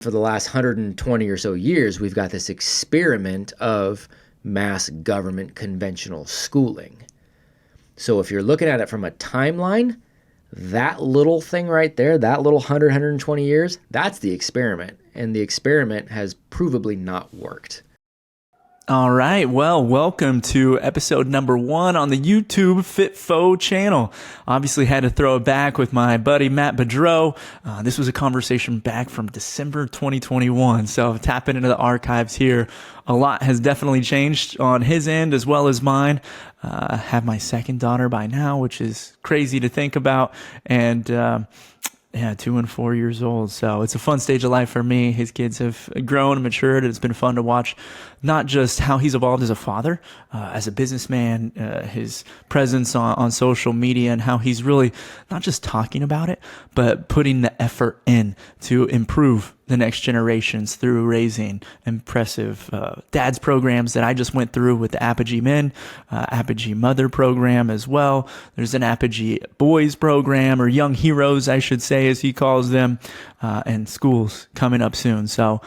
For the last 120 or so years, we've got this experiment of mass government conventional schooling. So if you're looking at it from a timeline, that little thing right there, that little 120 years, that's the experiment. And the experiment has provably not worked. All right. Well, welcome to episode number 1 on the YouTube FITFO channel. Obviously had to throw it back with my buddy, Matt Beaudreau. This was a conversation back from December 2021. So tapping into the archives here. A lot has definitely changed on his end as well as mine. I have my second daughter by now, which is crazy to think about. And, 2 and 4 years old. So it's a fun stage of life for me. His kids have grown and matured. It's been fun to watch not just how he's evolved as a father, as a businessman, his presence on social media, and how he's really not just talking about it, but putting the effort in to improve the next generations through raising impressive dad's programs that I just went through with the Apogee Men, Apogee Mother program as well. There's an Apogee Boys program, or Young Heroes, I should say, as he calls them, and schools coming up soon. So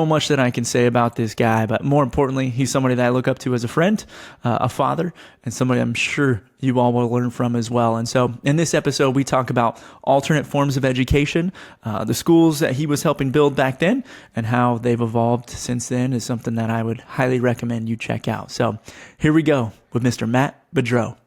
much that I can say about this guy, but more importantly, he's somebody that I look up to as a friend, a father, and somebody I'm sure you all will learn from as well. And so in this episode, we talk about alternate forms of education, the schools that he was helping build back then, and how they've evolved since then is something that I would highly recommend you check out. So here we go with Mr. Matt Beaudreau.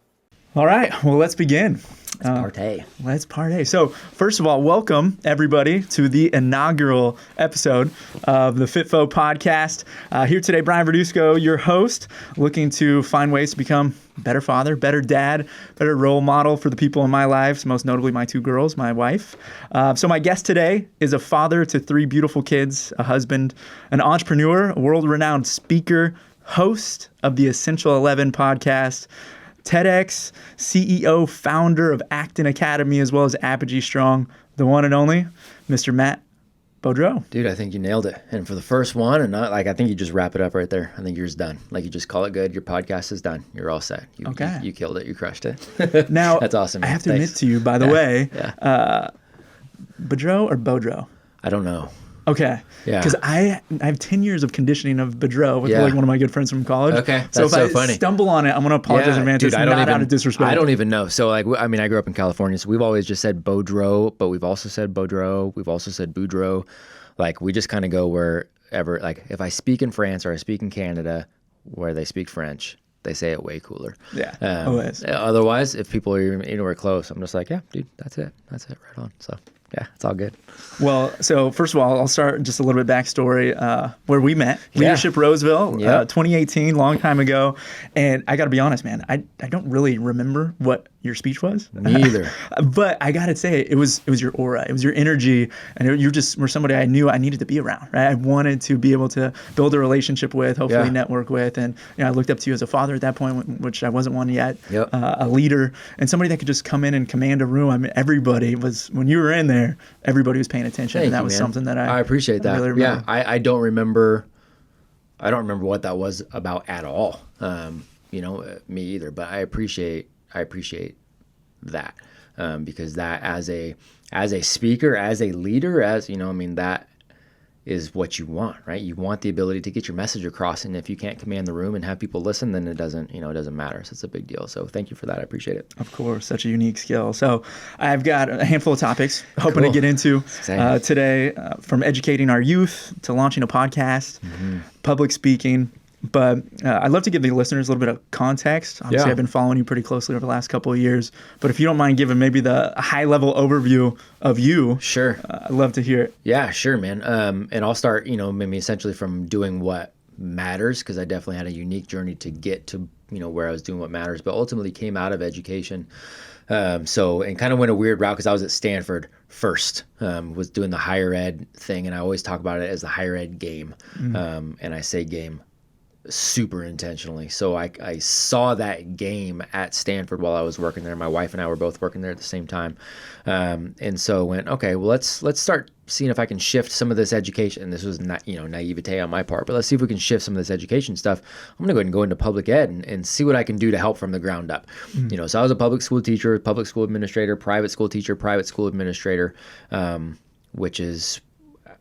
All right, well, let's begin. Let's partay. So first of all, welcome everybody to the inaugural episode of the FITFO podcast. Here today, Bryan Verduzco, your host, looking to find ways to become a better father, better dad, better role model for the people in my lives, most notably my 2 girls, my wife. So my guest today is a father to 3 beautiful kids, a husband, an entrepreneur, a world-renowned speaker, host of the Essential 11 podcast, TEDx, CEO, founder of Acton Academy, as well as Apogee Strong, the one and only Mr. Matt Beaudreau. Dude, I think you nailed it. And for the first one, and not like, I think you just wrap it up right there. I think yours done. Like, you just call it good. Your podcast is done. You're all set. You killed it. You crushed it. Now, that's awesome, man. I have to admit to you, by the way, Yeah. Beaudreau or Beaudreau? I don't know. Okay. Yeah. Because I have 10 years of conditioning of Beaudreau with like one of my good friends from college. Okay. That's so if funny. I stumble on it, I'm going to apologize in advance. Dude, it's not out of disrespect. I don't even know. So like, I mean, I grew up in California, so we've always just said Beaudreau, but we've also said Beaudreau. We've also said Beaudreau. Like, we just kind of go wherever. Like, if I speak in France or I speak in Canada where they speak French, they say it way cooler. Yeah. Otherwise, if people are anywhere close, I'm just like, yeah, dude, that's it. That's it. Right on. So yeah, it's all good. Well, so first of all, I'll start just a little bit backstory where we met. Leadership Roseville, 2018, long time ago. And I got to be honest, man, I don't really remember what your speech was. Me either. But I got to say, it was your aura. It was your energy. And you just were somebody I knew I needed to be around, right? I wanted to be able to build a relationship with, hopefully network with. And I looked up to you as a father at that point, which I wasn't one yet, a leader, and somebody that could just come in and command a room. I mean, everybody was, when you were in there, everybody was paying attention. Thank and that you, was man. something that I appreciate that. Really remember. I don't remember what that was about at all. Me either, but I appreciate that, because that as a speaker, as a leader, that is what you want, right? You want the ability to get your message across, and if you can't command the room and have people listen, then it doesn't matter. So it's a big deal. So thank you for that. I appreciate it. Of course, such a unique skill. So I've got a handful of topics hoping to get into today, from educating our youth to launching a podcast, public speaking. But I'd love to give the listeners a little bit of context. Obviously, I've been following you pretty closely over the last couple of years. But if you don't mind giving maybe the high-level overview of you, sure, I'd love to hear it. Yeah, sure, man. And I'll start, maybe essentially from doing what matters, because I definitely had a unique journey to get to, where I was doing what matters, but ultimately came out of education. And kind of went a weird route because I was at Stanford first, was doing the higher ed thing. And I always talk about it as the higher ed game. And I say game super intentionally. So I saw that game at Stanford while I was working there. My wife and I were both working there at the same time. And so went, okay, well, let's start seeing if I can shift some of this education. And this was not, naivete on my part, but let's see if we can shift some of this education stuff. I'm going to go ahead and go into public ed and see what I can do to help from the ground up. So I was a public school teacher, public school administrator, private school teacher, private school administrator, which is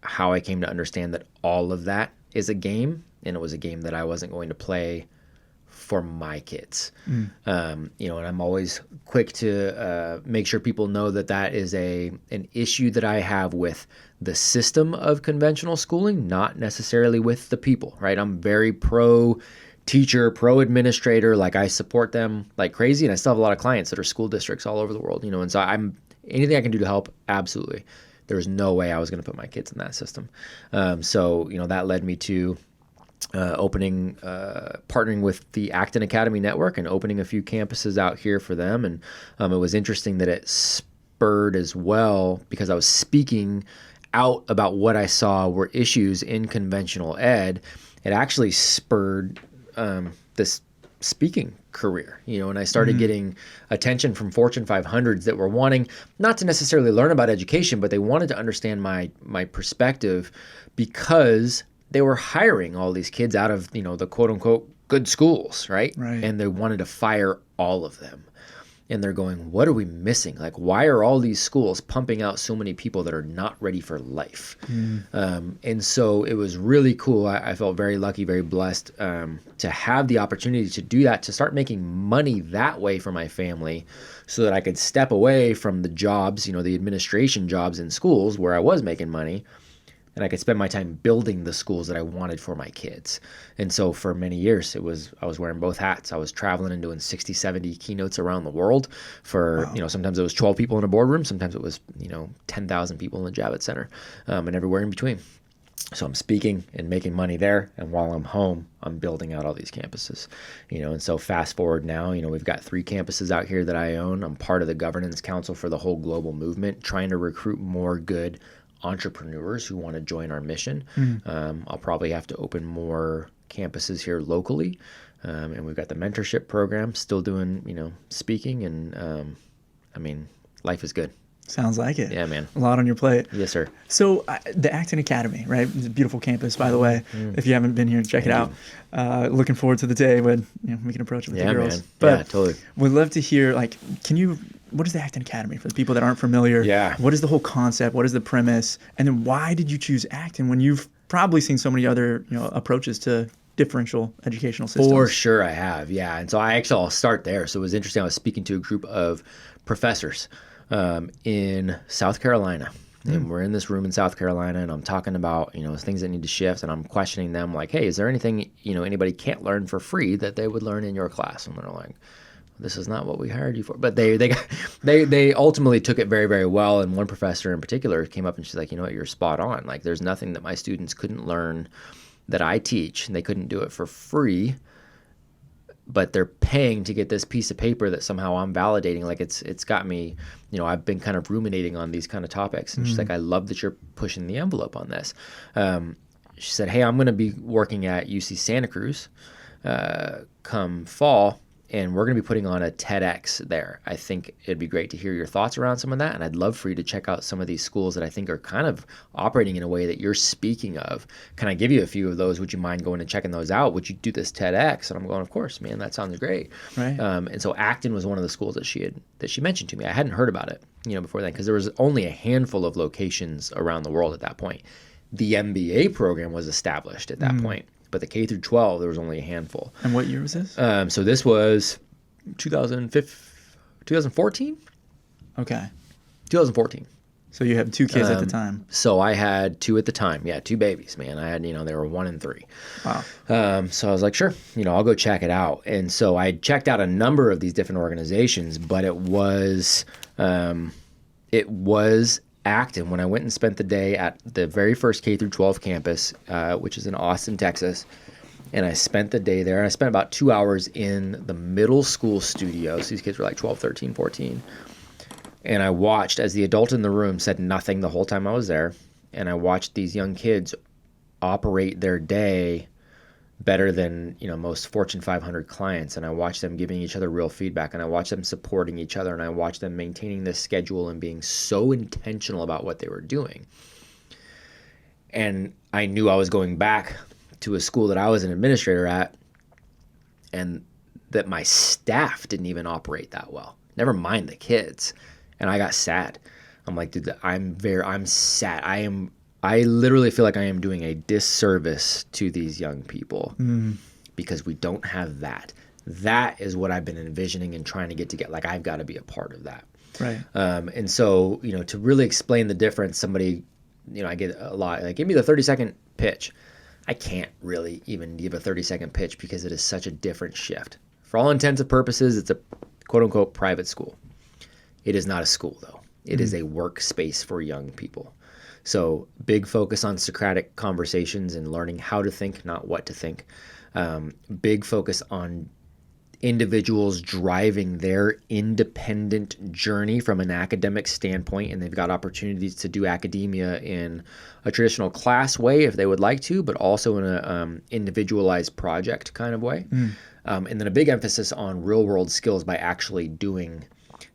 how I came to understand that all of that is a game, and it was a game that I wasn't going to play for my kids. And I'm always quick to make sure people know that that is an issue that I have with the system of conventional schooling, not necessarily with the people, right? I'm very pro teacher, pro administrator. Like, I support them like crazy, and I still have a lot of clients that are school districts all over the world, and so anything I can do to help, absolutely. There's no way I was going to put my kids in that system. So that led me to partnering with the Acton Academy Network and opening a few campuses out here for them. And it was interesting that it spurred as well, because I was speaking out about what I saw were issues in conventional ed. It actually spurred this speaking career, and I started getting attention from Fortune 500s that were wanting not to necessarily learn about education, but they wanted to understand my perspective, because they were hiring all these kids out of, the quote unquote good schools, right? And they wanted to fire all of them. And they're going, what are we missing? Like, why are all these schools pumping out so many people that are not ready for life? And so it was really cool. I felt very lucky, very blessed to have the opportunity to do that, to start making money that way for my family, so that I could step away from the jobs, the administration jobs in schools where I was making money, and I could spend my time building the schools that I wanted for my kids. And so for many years, I was wearing both hats. I was traveling and doing 60, 70 keynotes around the world for, sometimes it was 12 people in a boardroom. Sometimes it was, 10,000 people in the Javits Center, and everywhere in between. So I'm speaking and making money there. And while I'm home, I'm building out all these campuses, and so fast forward now, we've got 3 campuses out here that I own. I'm part of the governance council for the whole global movement, trying to recruit more good entrepreneurs who want to join our mission. I'll probably have to open more campuses here locally. And we've got the mentorship program, still doing, speaking. And life is good. Sounds like it. Yeah, man. A lot on your plate. Yes, sir. So the Acton Academy, right? It's a beautiful campus, by the way. If you haven't been here, check it out. Looking forward to the day when we can approach it with the girls. Man. But yeah, totally. We'd love to hear, what is the Acton Academy for the people that aren't familiar? Yeah. What is the whole concept? What is the premise? And then why did you choose Acton when you've probably seen so many other approaches to differential educational systems? For sure I have, yeah. And so I'll start there. So it was interesting. I was speaking to a group of professors in South Carolina. And we're in this room in South Carolina, and I'm talking about, things that need to shift, and I'm questioning them like, hey, is there anything, anybody can't learn for free that they would learn in your class? And they're like, this is not what we hired you for. But they ultimately took it very, very well. And one professor in particular came up and she's like, you know what, you're spot on. Like, there's nothing that my students couldn't learn that I teach, and they couldn't do it for free, but they're paying to get this piece of paper that somehow I'm validating. Like, it's got me, I've been kind of ruminating on these kind of topics. And she's like, I love that you're pushing the envelope on this. She said, hey, I'm going to be working at UC Santa Cruz come fall, and we're going to be putting on a TEDx there. I think it'd be great to hear your thoughts around some of that, and I'd love for you to check out some of these schools that I think are kind of operating in a way that you're speaking of. Can I give you a few of those? Would you mind going and checking those out? Would you do this TEDx? And I'm going, of course, man, that sounds great. Right. And so Acton was one of the schools that she mentioned to me. I hadn't heard about it, before then, because there was only a handful of locations around the world at that point. The MBA program was established at that point. But the K through 12, there was only a handful. And what year was this? So this was 2014? Okay. 2014. So you had 2 kids at the time. So I had 2 at the time. Yeah, 2 babies, man. I had, they were 1 and 3. Wow. So I was like, sure, I'll go check it out. And so I checked out a number of these different organizations, but it was Acton. When I went and spent the day at the very first K through 12 campus, which is in Austin, Texas, and I spent the day there. I spent about 2 hours in the middle school studio. So these kids were like 12, 13, 14. And I watched as the adult in the room said nothing the whole time I was there. And I watched these young kids operate their day better than most Fortune 500 clients, and I watched them giving each other real feedback, and I watched them supporting each other, and I watched them maintaining this schedule and being so intentional about what they were doing. And I knew I was going back to a school that I was an administrator at, and that my staff didn't even operate that well, never mind the kids. And I got sad. I'm like, dude, I'm sad. I literally feel like I am doing a disservice to these young people because we don't have that. That is what I've been envisioning and trying to get. Like, I've got to be a part of that. Right. And so, to really explain the difference, somebody, I get a lot, like, give me the 30-second pitch. I can't really even give a 30-second pitch because it is such a different shift. For all intents and purposes, it's a quote unquote private school. It is not a school, though. It is a workspace for young people. So big focus on Socratic conversations and learning how to think, not what to think. Big focus on individuals driving their independent journey from an academic standpoint, and they've got opportunities to do academia in a traditional class way if they would like to, but also in a individualized project kind of way. And then a big emphasis on real world skills by actually doing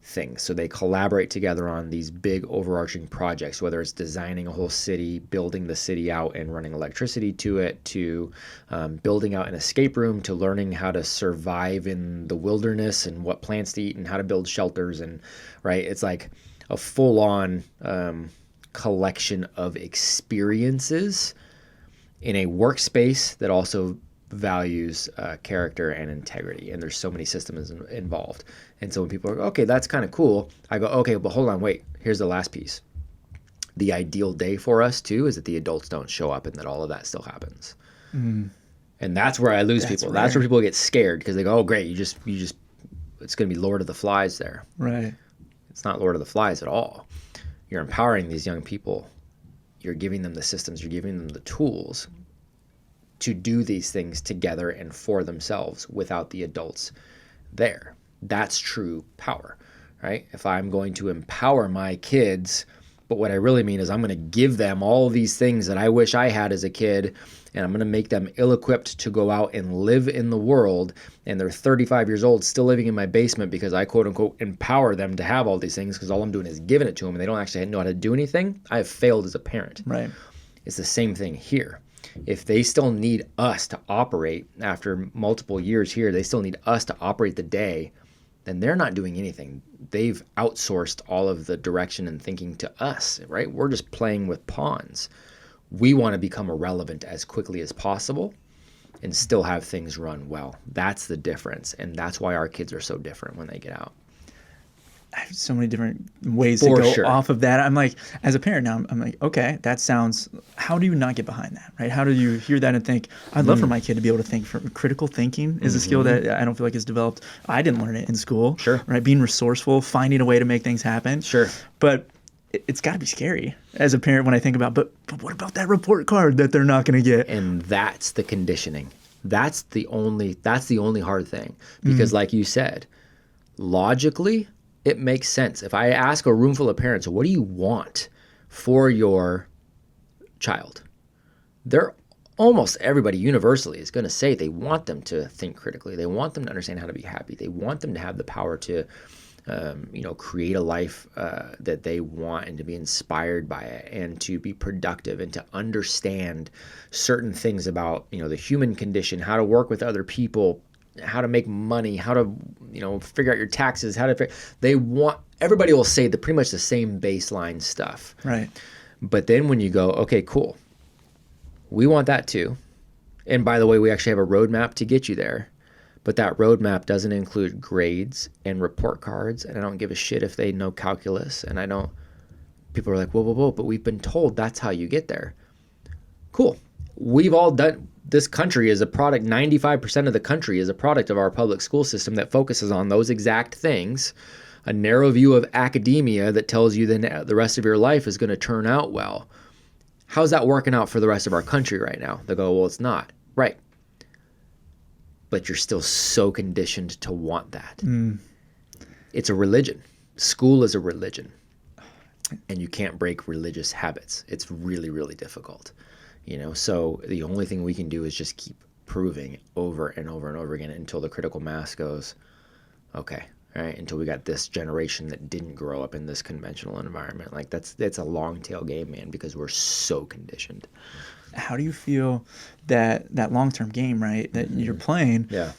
things. So they collaborate together on these big overarching projects, whether it's designing a whole city, building the city out and running electricity to it, to building out an escape room, to learning how to survive in the wilderness and what plants to eat and how to build shelters. And right, it's like a full-on collection of experiences in a workspace that also values character and integrity, and there's so many systems involved. And so when people are, okay, that's kind of cool, I go, okay, but hold on, wait, here's the last piece. The ideal day for us too is that the adults don't show up and that all of that still happens. And that's where I lose people. Rare. That's where people get scared because they go, oh great, you just it's going to be Lord of the Flies there. Right. It's not Lord of the Flies at all. You're empowering these young people. You're giving them the systems, you're giving them the tools to do these things together and for themselves without the adults there. That's true power, right? If I'm going to empower my kids, but what I really mean is I'm going to give them all these things that I wish I had as a kid, and I'm going to make them ill-equipped to go out and live in the world, and they're 35 years old still living in my basement because I quote-unquote empower them to have all these things because all I'm doing is giving it to them and they don't actually know how to do anything. I have failed as a parent. Right. It's the same thing here. If they still need us to operate after multiple years here, they still need us to operate the day, then they're not doing anything. They've outsourced all of the direction and thinking to us, right? We're just playing with pawns. We want to become irrelevant as quickly as possible and still have things run well. That's the difference. And that's why our kids are so different when they get out. I have so many different ways to go off of that. I'm like, as a parent now, I'm like, okay, that sounds, how do you not get behind that, right? How do you hear that and think, I'd love for my kid to be able to think. Critical thinking is a skill that I don't feel like is developed. I didn't learn it in school. Sure. Right? Being resourceful, finding a way to make things happen. Sure. But it's got to be scary as a parent when I think about, but what about that report card that they're not going to get? And that's the conditioning. That's the only hard thing. Because like you said, logically, it makes sense. If I ask a room full of parents, what do you want for your child? They're almost everybody universally is going to say they want them to think critically. They want them to understand how to be happy. They want them to have the power to, create a life that they want and to be inspired by it and to be productive and to understand certain things about, the human condition, how to work with other people, how to make money, how to, figure out your taxes, everybody will say pretty much the same baseline stuff. Right. But then when you go, okay, cool, we want that too. And by the way, we actually have a roadmap to get you there. But that roadmap doesn't include grades and report cards. And I don't give a shit if they know calculus. And people are like, whoa, but we've been told that's how you get there. Cool. We've all done. This country is a product, 95% of the country is a product of our public school system that focuses on those exact things, a narrow view of academia that tells you then the rest of your life is going to turn out well. How's that working out for the rest of our country right now? They go, well, it's not. Right. But you're still so conditioned to want that. It's a religion. School is a religion. And you can't break religious habits. It's really, really difficult. So the only thing we can do is just keep proving over and over and over again until the critical mass goes, okay, all right, until we got this generation that didn't grow up in this conventional environment. Like that's a long tail game, man, because we're so conditioned. How do you feel that long-term game, right, that you're playing? Yeah.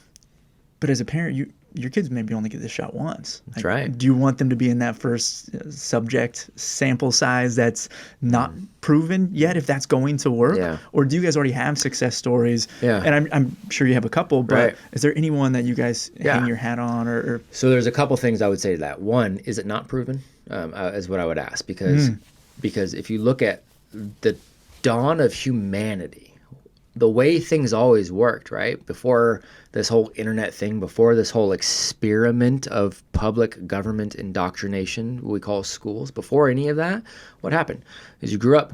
But as a parent, your kids maybe only get this shot once. That's right. Do you want them to be in that first subject sample size that's not proven yet if that's going to work? Yeah. Or do you guys already have success stories? Yeah. And I'm sure you have a couple, but Right. is there anyone that you guys hang your hat on? Or So there's a couple things I would say to that. One, is it not proven? Is what I would ask, because if you look at the dawn of humanity, the way things always worked, right? Before this whole internet thing, before this whole experiment of public government indoctrination, we call schools, before any of that, what happened is you grew up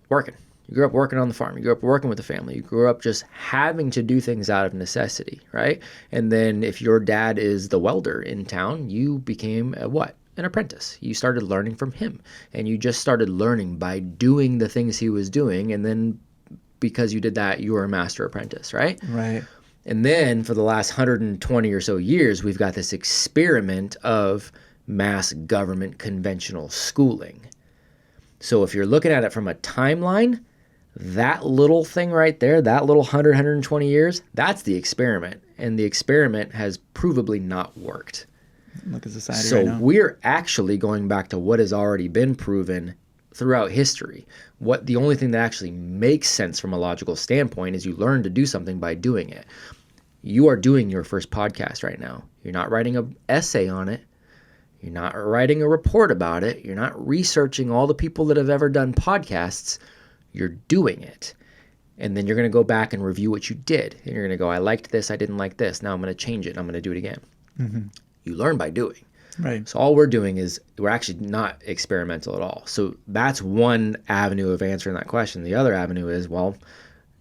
working. You grew up working on the farm. You grew up working with the family. You grew up just having to do things out of necessity, right? And then if your dad is the welder in town, you became a what? An apprentice. You started learning from him. And you just started learning by doing the things he was doing. And then because you did that, you were a master apprentice, right? Right. And then for the last 120 or so years, we've got this experiment of mass government conventional schooling. So if you're looking at it from a timeline, that little thing right there, that little 120 years, that's the experiment. And the experiment has provably not worked. Look at society So right now. we're actually going back to what has already been proven throughout history. What the only thing that actually makes sense from a logical standpoint is you learn to do something by doing it. You are doing your first podcast right now. You're not writing an essay on it. You're not writing a report about it. You're not researching all the people that have ever done podcasts. You're doing it. And then you're going to go back and review what you did. And you're going to go, I liked this, I didn't like this. Now I'm going to change it and I'm going to do it again. You learn by doing. Right. So all we're doing is we're actually not experimental at all. So that's one avenue of answering that question. The other avenue is, well,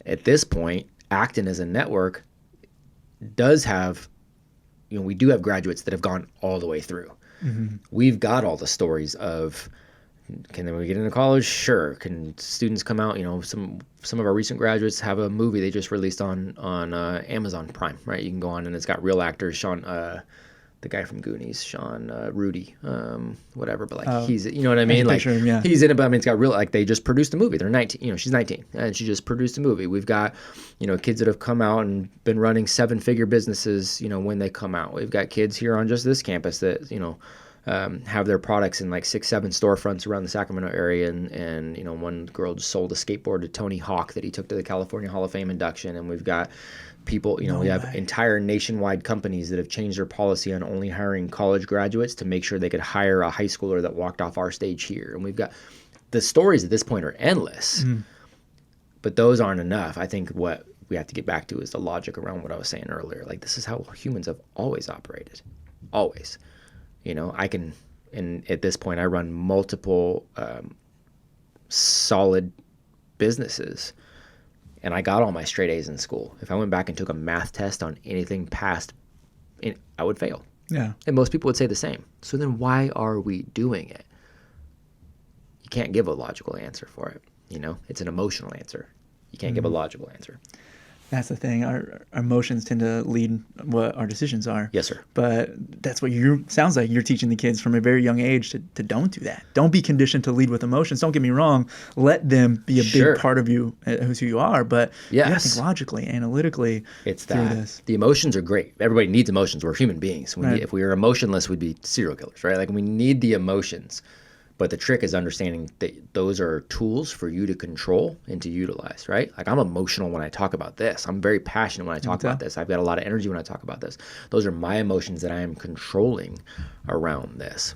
at this point, Acton as a network does have, we do have graduates that have gone all the way through. We've got all the stories of, can we get into college? Sure. Can students come out? Some of our recent graduates have a movie they just released on Amazon Prime, right? You can go on and it's got real actors, Sean, the guy from Goonies, Sean Rudy, whatever, but he's, you know what I mean? Like him, yeah. He's in it, but I mean, it's got real, they just produced a movie. They're 19, she's 19 and she just produced a movie. We've got, kids that have come out and been running 7-figure businesses, when they come out. We've got kids here on just this campus that, have their products in like 6-7 storefronts around the Sacramento area. And one girl just sold a skateboard to Tony Hawk that he took to the California Hall of Fame induction. And we've got people, we have entire nationwide companies that have changed their policy on only hiring college graduates to make sure they could hire a high schooler that walked off our stage here. And we've got, the stories at this point are endless, but those aren't enough. I think what we have to get back to is the logic around what I was saying earlier. Like, this is how humans have always operated. Always. And at this point, I run multiple solid businesses. And I got all my straight A's in school. If I went back and took a math test on anything past, I would fail. Yeah. And most people would say the same. So then why are we doing it? You can't give a logical answer for it. It's an emotional answer. You can't give a logical answer. That's the thing. Our emotions tend to lead what our decisions are. Yes, sir. But that's what sounds like you're teaching the kids from a very young age to don't do that. Don't be conditioned to lead with emotions. Don't get me wrong. Let them be a big part of you, who's who you are. But you got to think logically, analytically. It's that. The emotions are great. Everybody needs emotions. We're human beings. If we were emotionless, we'd be serial killers, right? Like, we need the emotions. But the trick is understanding that those are tools for you to control and to utilize, right? Like, I'm emotional when I talk about this. I'm very passionate when I talk about this. I've got a lot of energy when I talk about this. Those are my emotions that I am controlling around this.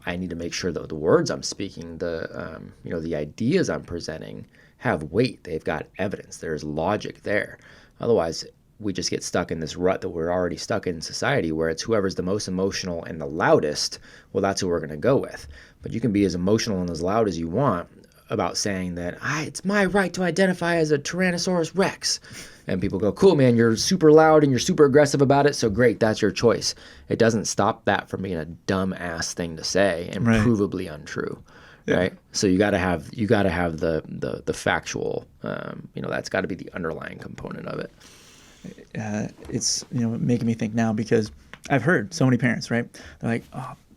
I need to make sure that the words I'm speaking, the ideas I'm presenting have weight. They've got evidence. There's logic there. Otherwise, we just get stuck in this rut that we're already stuck in society, where it's whoever's the most emotional and the loudest, well, that's who we're going to go with. But you can be as emotional and as loud as you want about saying that it's my right to identify as a Tyrannosaurus Rex. And people go, cool, man, you're super loud and you're super aggressive about it, so great, that's your choice. It doesn't stop that from being a dumb ass thing to say and provably untrue. Yeah. Right. So you got to have the factual, that's got to be the underlying component of it. It's making me think now, because I've heard so many parents, right? They're like,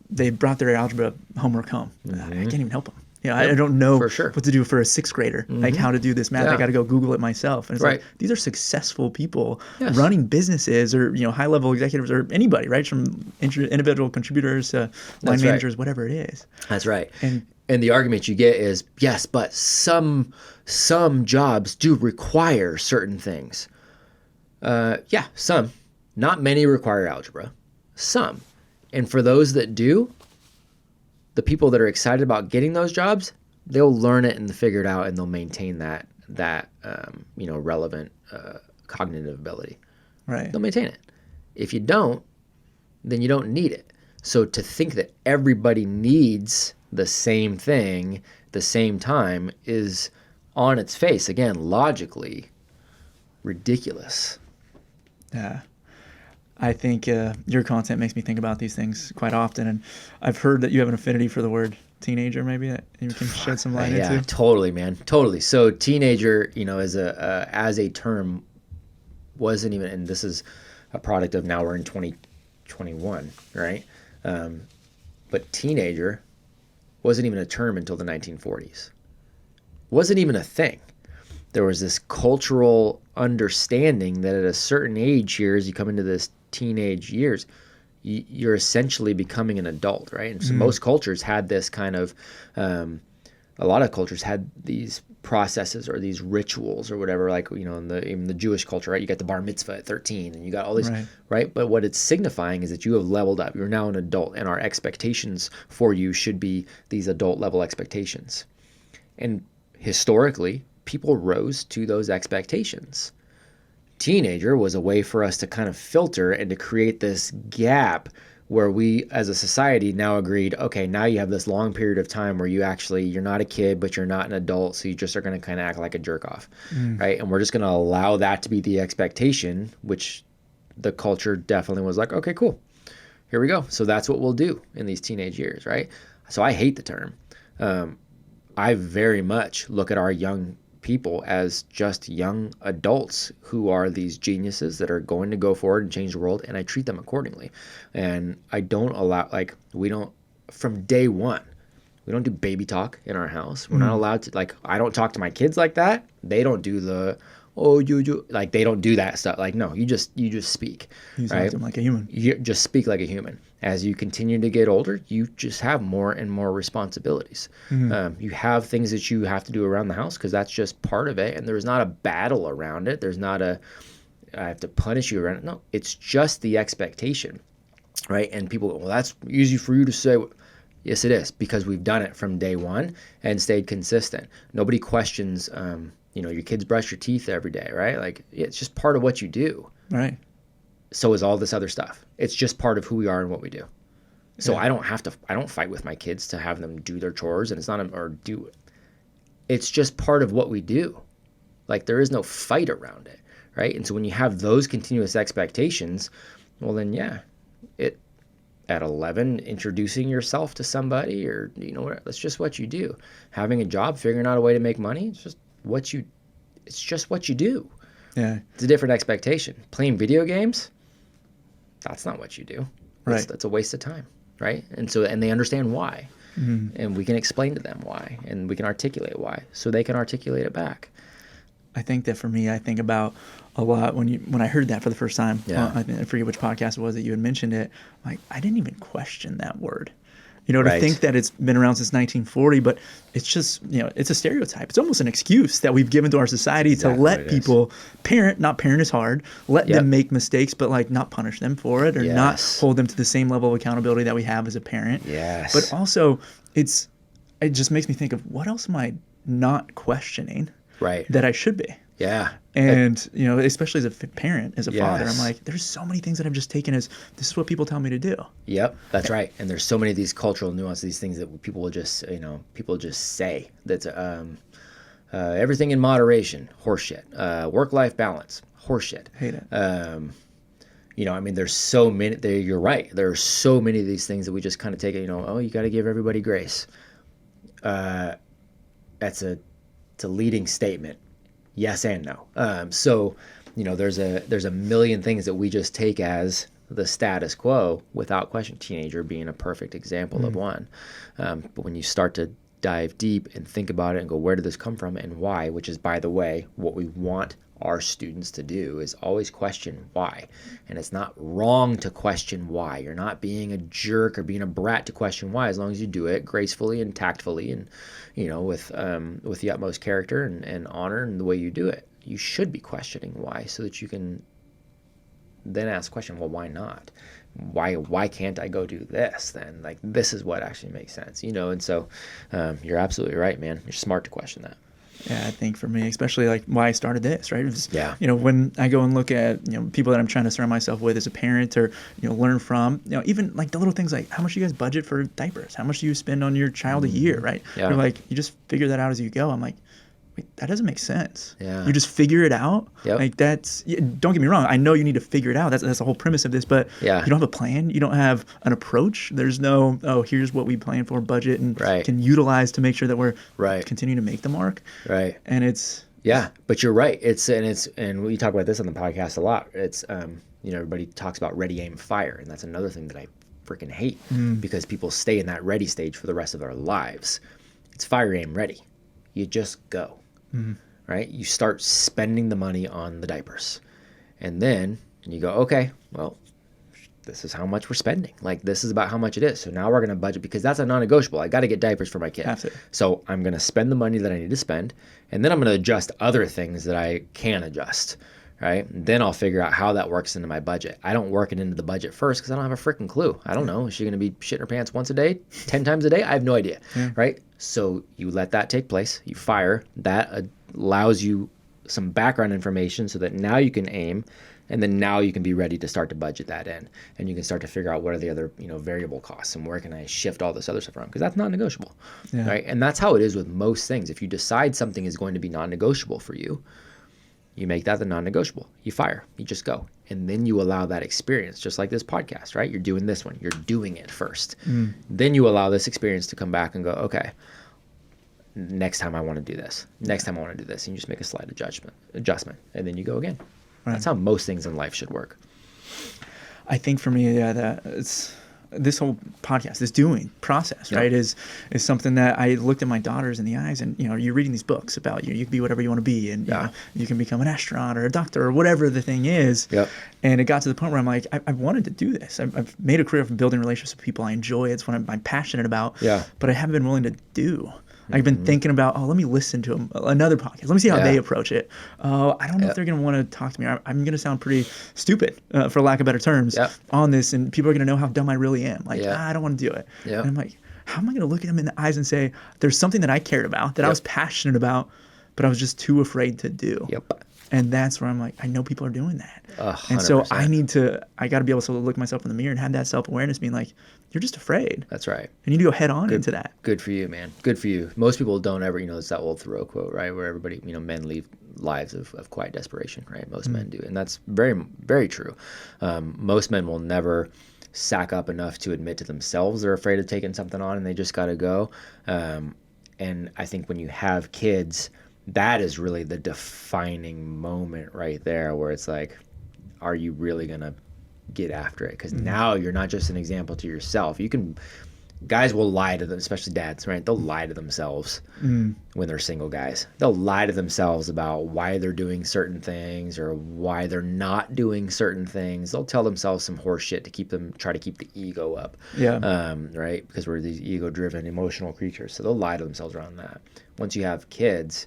they brought their algebra homework home. I can't even help them. I don't know for sure. what to do for a sixth grader, like how to do this math. I got to go Google it myself. And it's like, these are successful people running businesses, or, high level executives, or anybody, right? From individual contributors to line managers, whatever it is. That's right. And the argument you get is, yes, but some jobs do require certain things. Some. Not many require algebra. Some. And for those that do, the people that are excited about getting those jobs, they'll learn it and figure it out, and they'll maintain that relevant cognitive ability. Right. They'll maintain it. If you don't, then you don't need it. So to think that everybody needs the same thing at the same time is, on its face, again, logically ridiculous. Yeah. I think your content makes me think about these things quite often, and I've heard that you have an affinity for the word teenager, maybe, that you can shed some light into. Yeah, totally, man, totally. So teenager, as a term, wasn't even, and this is a product of, now we're in 2021, right? But teenager wasn't even a term until the 1940s. Wasn't even a thing. There was this cultural understanding that at a certain age here, as you come into this teenage years, you're essentially becoming an adult, right? And so most cultures had this kind of, a lot of cultures had these processes or these rituals or whatever, like, in the Jewish culture, right? You got the bar mitzvah at 13, and you got all these, right? But what it's signifying is that you have leveled up. You're now an adult, and our expectations for you should be these adult level expectations. And historically, people rose to those expectations. Teenager was a way for us to kind of filter and to create this gap where we as a society now agreed, okay, now you have this long period of time where you're not a kid, but you're not an adult, so you just are going to kind of act like a jerk off, right? And we're just going to allow that to be the expectation, which the culture definitely was like, okay, cool, here we go. So that's what we'll do in these teenage years, right? So I hate the term. I very much look at our young people as just young adults who are these geniuses that are going to go forward and change the world, and I treat them accordingly. And I don't allow, from day one, we don't do baby talk in our house. We're not allowed to, I don't talk to my kids like that. They don't do the, they don't do that stuff. No, you just speak. You talk to them like a human. You just speak like a human. As you continue to get older, you just have more and more responsibilities. You have things that you have to do around the house because that's just part of it. And there's not a battle around it. There's not I have to punish you around it. No, it's just the expectation, right? And people go, well, that's easy for you to say. Yes, it is, because we've done it from day one and stayed consistent. Nobody questions, your kids brush your teeth every day, right? It's just part of what you do. Right. So is all this other stuff. It's just part of who we are and what we do. So I don't fight with my kids to have them do their chores, and it's just part of what we do. There is no fight around it, right? And so when you have those continuous expectations, well then, at 11, introducing yourself to somebody, or, that's just what you do. Having a job, figuring out a way to make money, it's just what you do. Yeah. It's a different expectation. Playing video games, that's not what you do. Right. That's a waste of time, right? And they understand why. And we can explain to them why, and we can articulate why, so they can articulate it back. I think that for me, I think about a lot when I heard that for the first time. I forget which podcast it was that you had mentioned it. I didn't even question that word. To think that it's been around since 1940, but it's just, it's a stereotype. It's almost an excuse that we've given to our society to let people not parent is hard, let them make mistakes, but not punish them for it, or not hold them to the same level of accountability that we have as a parent. Yes. But also it just makes me think of, what else am I not questioning that I should be? Yeah. And, especially as a parent, as a father, I'm like, there's so many things that I've just taken as, this is what people tell me to do. Yep, that's right. And there's so many of these cultural nuances, these things that people will just, say. That's everything in moderation, horseshit. Work-life balance, horseshit. Hate it. There's so many, you're right. There are so many of these things that we just kind of take it, you got to give everybody grace. It's a leading statement. Yes and no. There's a million things that we just take as the status quo without question. Teenager being a perfect example of one. But when you start to dive deep and think about it and go, where did this come from and why? Which is, by the way, what we want our students to do is always question why. And it's not wrong to question why. You're not being a jerk or being a brat to question why, as long as you do it gracefully and tactfully and, with the utmost character and honor and the way you do it. You should be questioning why, so that you can then ask the question, well, why not? Why can't I go do this then? Like, this is what actually makes sense, And so you're absolutely right, man. You're smart to question that. Yeah, I think for me, especially like why I started this, right? It was, Yeah. When I go and look at, people that I'm trying to surround myself with as a parent or, learn from, even like the little things like how much do you guys budget for diapers? How much do you spend on your child a year, right? Yeah. You're like, you just figure that out as you go. I'm like, wait, that doesn't make sense. Yeah. You just figure it out. Yep. Like don't get me wrong. I know you need to figure it out. That's the whole premise of this, but Yeah. you don't have a plan. You don't have an approach. There's no, here's what we plan for budget and Right. can utilize to make sure that we're Right. continuing to make the mark. Right. And it's, Yeah, but you're right. And we talk about this on the podcast a lot. It's everybody talks about ready, aim, fire, and that's another thing that I freaking hate because people stay in that ready stage for the rest of their lives. It's fire, aim, ready. You just go, right? You start spending the money on the diapers, and then you go, okay, well, this is how much we're spending. Like, this is about how much it is. So now we're going to budget, because that's a non-negotiable. I got to get diapers for my kid. Absolutely. So I'm going to spend the money that I need to spend, and then I'm going to adjust other things that I can adjust, right? And then I'll figure out how that works into my budget. I don't work it into the budget first because I don't have a freaking clue. I don't know. Is she going to be shitting her pants once a day, 10 times a day? I have no idea, right? So you let that take place. You fire. That allows you some background information so that now you can aim. And then now you can be ready to start to budget that in, and you can start to figure out what are the other, variable costs and where can I shift all this other stuff around, because that's not negotiable, right? And that's how it is with most things. If you decide something is going to be non-negotiable for you, you make that the non-negotiable. You fire. You just go, and then you allow that experience, just like this podcast, right? You're doing this one. You're doing it first. Then you allow this experience to come back and go, okay, next time I want to do this. Next time I want to do this, and you just make a slight adjustment, and then you go again. Right. That's how most things in life should work. I think for me, that it's this whole podcast, this doing process, right, is something that I looked at my daughters in the eyes, and you're reading these books about you can be whatever you want to be, and you can become an astronaut or a doctor or whatever the thing is. And it got to the point where I'm like, I wanted to do this. I've made a career from building relationships with people I enjoy. It's what I'm passionate about. But I haven't been willing to do. I've been thinking about, let me listen to another podcast. Let me see how they approach it. I don't know if they're going to want to talk to me. I'm going to sound pretty stupid, for lack of better terms, on this. And people are going to know how dumb I really am. Like, I don't want to do it. And I'm like, how am I going to look at them in the eyes and say, there's something that I cared about, that I was passionate about, but I was just too afraid to do. And that's where I'm like, I know people are doing that. 100%. And so I got to be able to look myself in the mirror and have that self-awareness being like, you're just afraid. That's right. You need to go head on into that. Good for you, man. Good for you. Most people don't ever, it's that old Thoreau quote, right? Where everybody, men lead lives of quiet desperation, right? Most men do. And that's very, very true. Most men will never sack up enough to admit to themselves they're afraid of taking something on, and they just got to go. And I think when you have kids, that is really the defining moment right there, where it's like, are you really going to get after it? Because now you're not just an example to yourself. Guys will lie to them, especially dads, right? They'll lie to themselves when they're single guys. They'll lie to themselves about why they're doing certain things or why they're not doing certain things. They'll tell themselves some horse shit to try to keep the ego up. Right? Because we're these ego-driven, emotional creatures. So they'll lie to themselves around that. Once you have kids,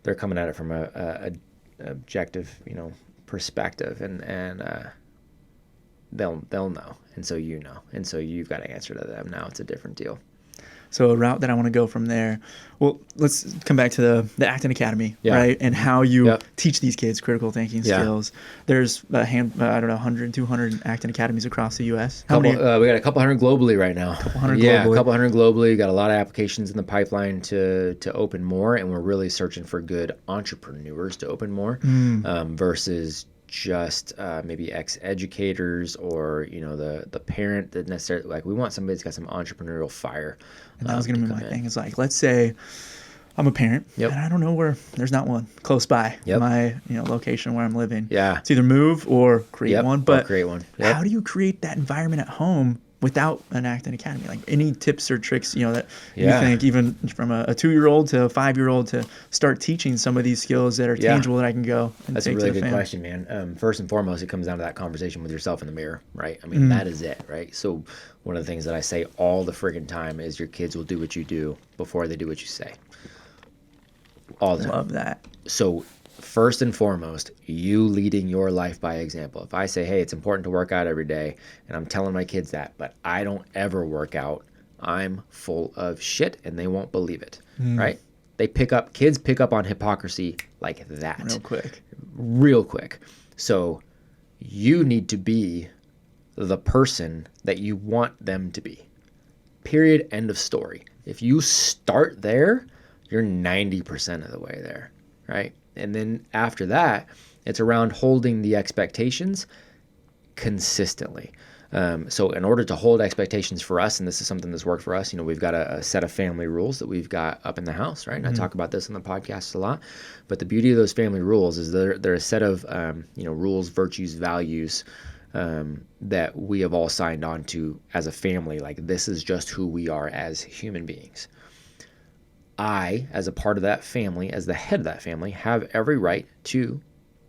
they're coming at it from a objective, perspective, and they'll know, and so and so you've got to answer to them. Now it's a different deal. So a route that I want to go from there. Well, let's come back to the Acton Academy, right? And how you teach these kids critical thinking skills. There's I don't know, 100, 200 Acton Academies across the U.S. We got a couple hundred globally right now. A couple hundred globally. Got a lot of applications in the pipeline to open more, and we're really searching for good entrepreneurs to open more versus just maybe ex-educators or the parent that necessarily, like, we want somebody that's got some entrepreneurial fire. And that was going to be my thing. Is like, let's say I'm a parent and I don't know where, there's not one close by my location where I'm living. It's either move or create one. But create one. How do you create that environment at home without an Acton Academy? Like any tips or tricks, that you Yeah. think, even from a 2-year-old to a 5-year-old, to start teaching some of these skills that are tangible that I can go and That's take a really to the good family? question, man. First and foremost, it comes down to that conversation with yourself in the mirror, right? I mean, that is it, right? So one of the things that I say all the friggin' time is your kids will do what you do before they do what you say. All the time. Love that. So first and foremost, you leading your life by example. If I say, hey, it's important to work out every day, and I'm telling my kids that, but I don't ever work out, I'm full of shit and they won't believe it, right? Kids pick up on hypocrisy like that. Real quick. So you need to be the person that you want them to be. Period. End of story. If you start there, you're 90% of the way there, right? And then after that, it's around holding the expectations consistently. So in order to hold expectations for us, and this is something that's worked for us, we've got a set of family rules that we've got up in the house, right? And I talk about this on the podcast a lot. But the beauty of those family rules is they're a set of rules, virtues, values that we have all signed on to as a family. Like, this is just who we are as human beings. I, as a part of that family, as the head of that family, have every right to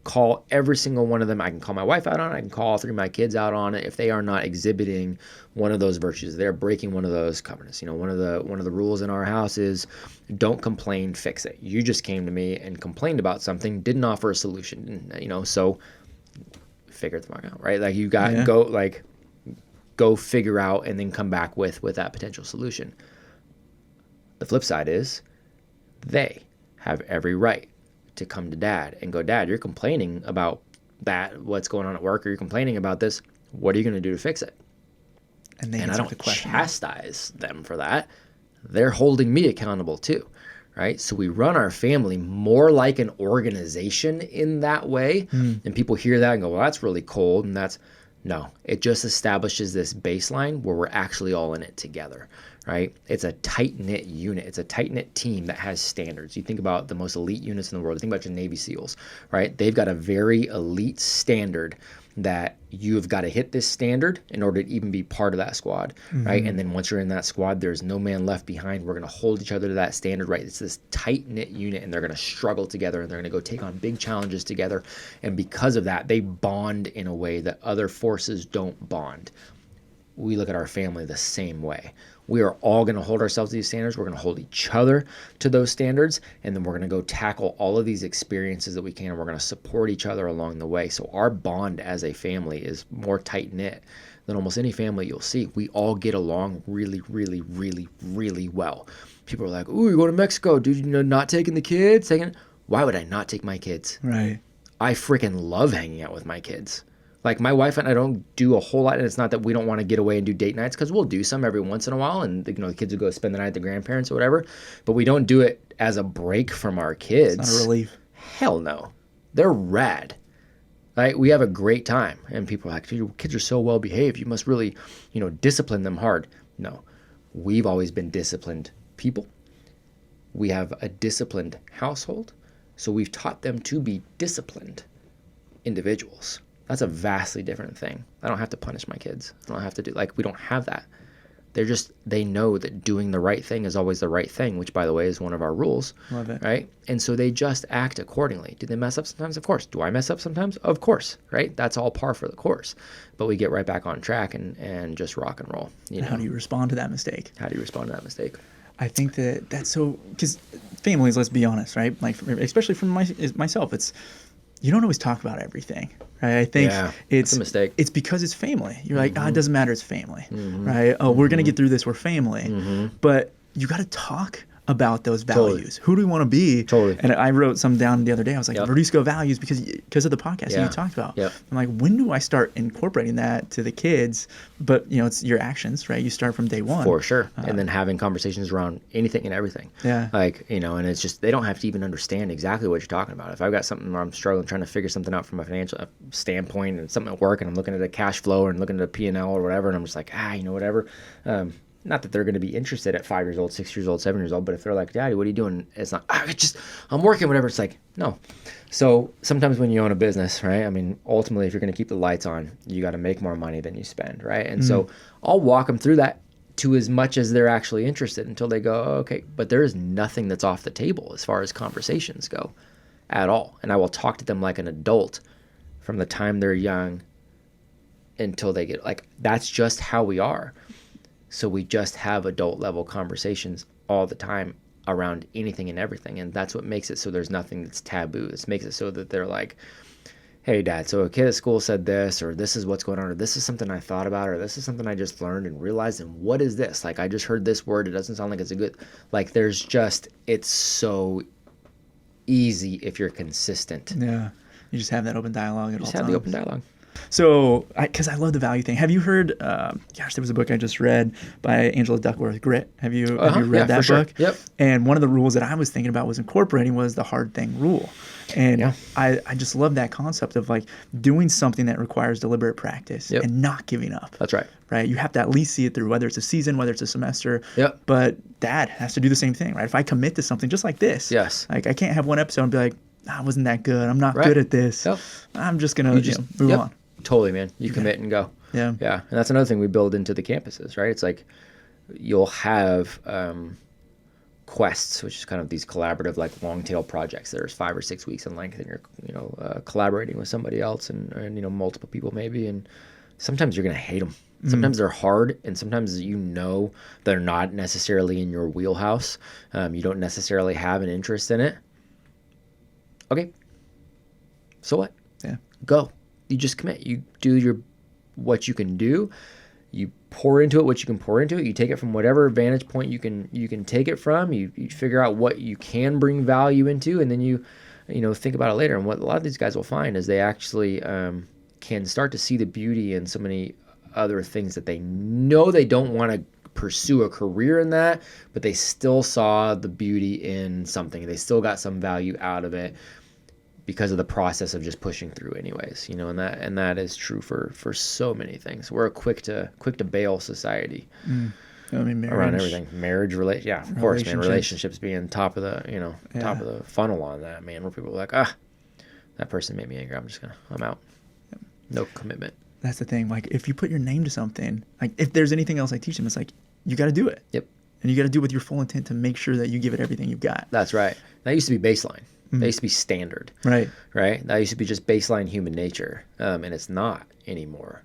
call every single one of them. I can call my wife out on it. I can call all 3 of my kids out on it if they are not exhibiting one of those virtues. They're breaking one of those covenants. One of the rules in our house is don't complain, fix it. You just came to me and complained about something, didn't offer a solution. So figure the fuck out, right? Like, you got go figure out and then come back with that potential solution. The flip side is they have every right to come to dad and go, Dad, you're complaining about that, what's going on at work, or you're complaining about this. What are you going to do to fix it? And I don't chastise them for that. They're holding me accountable too, right? So we run our family more like an organization in that way. And people hear that and go, well, that's really cold. And no, it just establishes this baseline where we're actually all in it together, right? It's a tight-knit unit. It's a tight-knit team that has standards. You think about the most elite units in the world. You think about your Navy SEALs, right? They've got a very elite standard that you've got to hit this standard in order to even be part of that squad, right? And then once you're in that squad, there's no man left behind. We're going to hold each other to that standard, right? It's this tight-knit unit, and they're going to struggle together, and they're going to go take on big challenges together. And because of that, they bond in a way that other forces don't bond. We look at our family the same way. We are all going to hold ourselves to these standards. We're going to hold each other to those standards. And then we're going to go tackle all of these experiences that we can. And we're going to support each other along the way. So our bond as a family is more tight-knit than almost any family you'll see. We all get along really, really, really, really well. People are like, ooh, you're going to Mexico. Dude, not taking the kids? Why would I not take my kids? Right. I freaking love hanging out with my kids. Like, my wife and I don't do a whole lot, and it's not that we don't want to get away and do date nights, because we'll do some every once in a while, and the kids will go spend the night at the grandparents or whatever, but we don't do it as a break from our kids. It's not a relief. Hell no. They're rad. Right? We have a great time, and people are like, your kids are so well behaved. You must really, discipline them hard. No. We've always been disciplined people. We have a disciplined household, so we've taught them to be disciplined individuals. That's a vastly different thing. I don't have to punish my kids. I don't have to we don't have that. They know that doing the right thing is always the right thing, which, by the way, is one of our rules. Love it. Right? And so they just act accordingly. Do they mess up sometimes? Of course. Do I mess up sometimes? Of course. Right? That's all par for the course. But we get right back on track and just rock and roll. How do you respond to that mistake? I think that's so, because families, let's be honest, right? Like, especially from myself, you don't always talk about everything, right? I think it's a mistake. It's because it's family. You're like, it doesn't matter, it's family, right? Oh, we're going to get through this, we're family. But you got to talk about those values. Who do we want to be? And I wrote some down the other day. I was like, Verduzco values, because of the podcast that you talked about. I'm like, when do I start incorporating that to the kids? But, it's your actions, right? You start from day one. For sure. And then having conversations around anything and everything. Yeah. And it's just, they don't have to even understand exactly what you're talking about. If I've got something where I'm struggling, trying to figure something out from a financial standpoint, and something at work, and I'm looking at a cash flow and looking at a P&L or whatever, and I'm just like, whatever. not that they're going to be interested at 5 years old, 6 years old, 7 years old, but if they're like, Daddy, what are you doing? It's not, I'm working, whatever. It's like, no. So sometimes when you own a business, right? I mean, ultimately, if you're going to keep the lights on, you got to make more money than you spend, right? And so I'll walk them through that to as much as they're actually interested until they go, oh, okay, but there is nothing that's off the table as far as conversations go at all. And I will talk to them like an adult from the time they're young until they get, like, that's just how we are. So we just have adult level conversations all the time around anything and everything. And that's what makes it so there's nothing that's taboo. This makes it so that they're like, hey, Dad, so a kid at school said this, or this is what's going on, or this is something I thought about, or this is something I just learned and realized, and what is this? Like, I just heard this word. It doesn't sound like it's a good, like, there's just, it's so easy if you're consistent. Yeah. You just have that open dialogue at all times. Just have the open dialogue. So, because I love the value thing. Have you heard, there was a book I just read by Angela Duckworth, Grit. Have you read that book? Sure. Yep. And one of the rules that I was thinking about was incorporating was the hard thing rule. And I just love that concept of like doing something that requires deliberate practice and not giving up. That's right. Right? You have to at least see it through, whether it's a season, whether it's a semester. Yep. But Dad has to do the same thing, right? If I commit to something just like this, like I can't have one episode and be like, I wasn't that good. I'm not good at this. Yep. I'm just going to move on. Totally, man. You commit and go. Yeah. Yeah. And that's another thing we build into the campuses, right? It's like you'll have quests, which is kind of these collaborative, like long tail projects that are 5 or 6 weeks in length, and you're, collaborating with somebody else and multiple people maybe. And sometimes you're going to hate them. Sometimes they're hard, and sometimes they're not necessarily in your wheelhouse. You don't necessarily have an interest in it. Okay. So what? Yeah. Go. You just commit. You do what you can do. You pour into it what you can pour into it. You take it from whatever vantage point you can take it from. You figure out what you can bring value into, and then you think about it later. And what a lot of these guys will find is they actually can start to see the beauty in so many other things that they know they don't want to pursue a career in that, but they still saw the beauty in something. They still got some value out of it because of the process of just pushing through anyways, and that is true for so many things. We're a quick to bail society. I mean, marriage, around everything. Marriage, of course, man. Relationships being top of the, top of the funnel on that, man, where people are like, that person made me angry. I'm out. No commitment. That's the thing. Like, if you put your name to something, like if there's anything else I teach them, it's like, you got to do it. Yep. And you got to do it with your full intent to make sure that you give it everything you've got. That's right. That used to be baseline. That used to be standard. Right. That used to be just baseline human nature. And it's not anymore.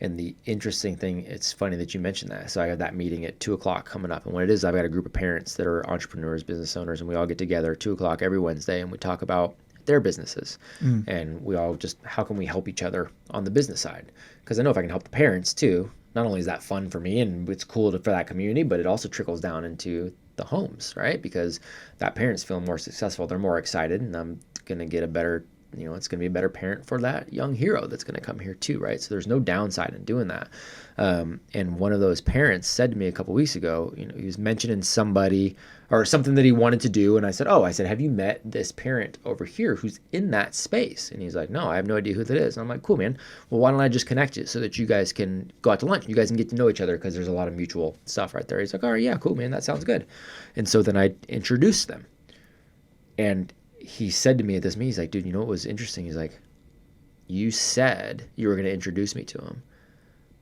And the interesting thing, it's funny that you mentioned that. So I have that meeting at 2:00 coming up. And what it is, I've got a group of parents that are entrepreneurs, business owners, and we all get together at 2:00 every Wednesday, and we talk about their businesses. And we all just, how can we help each other on the business side? Because I know if I can help the parents too, not only is that fun for me and it's cool for that community, but it also trickles down into the homes, right? Because that parent's feeling more successful, they're more excited, and I'm going to get a better, it's going to be a better parent for that young hero that's going to come here too, right? So there's no downside in doing that. And one of those parents said to me a couple weeks ago, he was mentioning somebody or something that he wanted to do. And I said, have you met this parent over here who's in that space? And he's like, no, I have no idea who that is. And I'm like, cool, man. Well, why don't I just connect you so that you guys can go out to lunch? You guys can get to know each other because there's a lot of mutual stuff right there. He's like, all right, yeah, cool, man. That sounds good. And so then I introduced them. And he said to me at this meeting, he's like, dude, what was interesting? He's like, you said you were going to introduce me to him,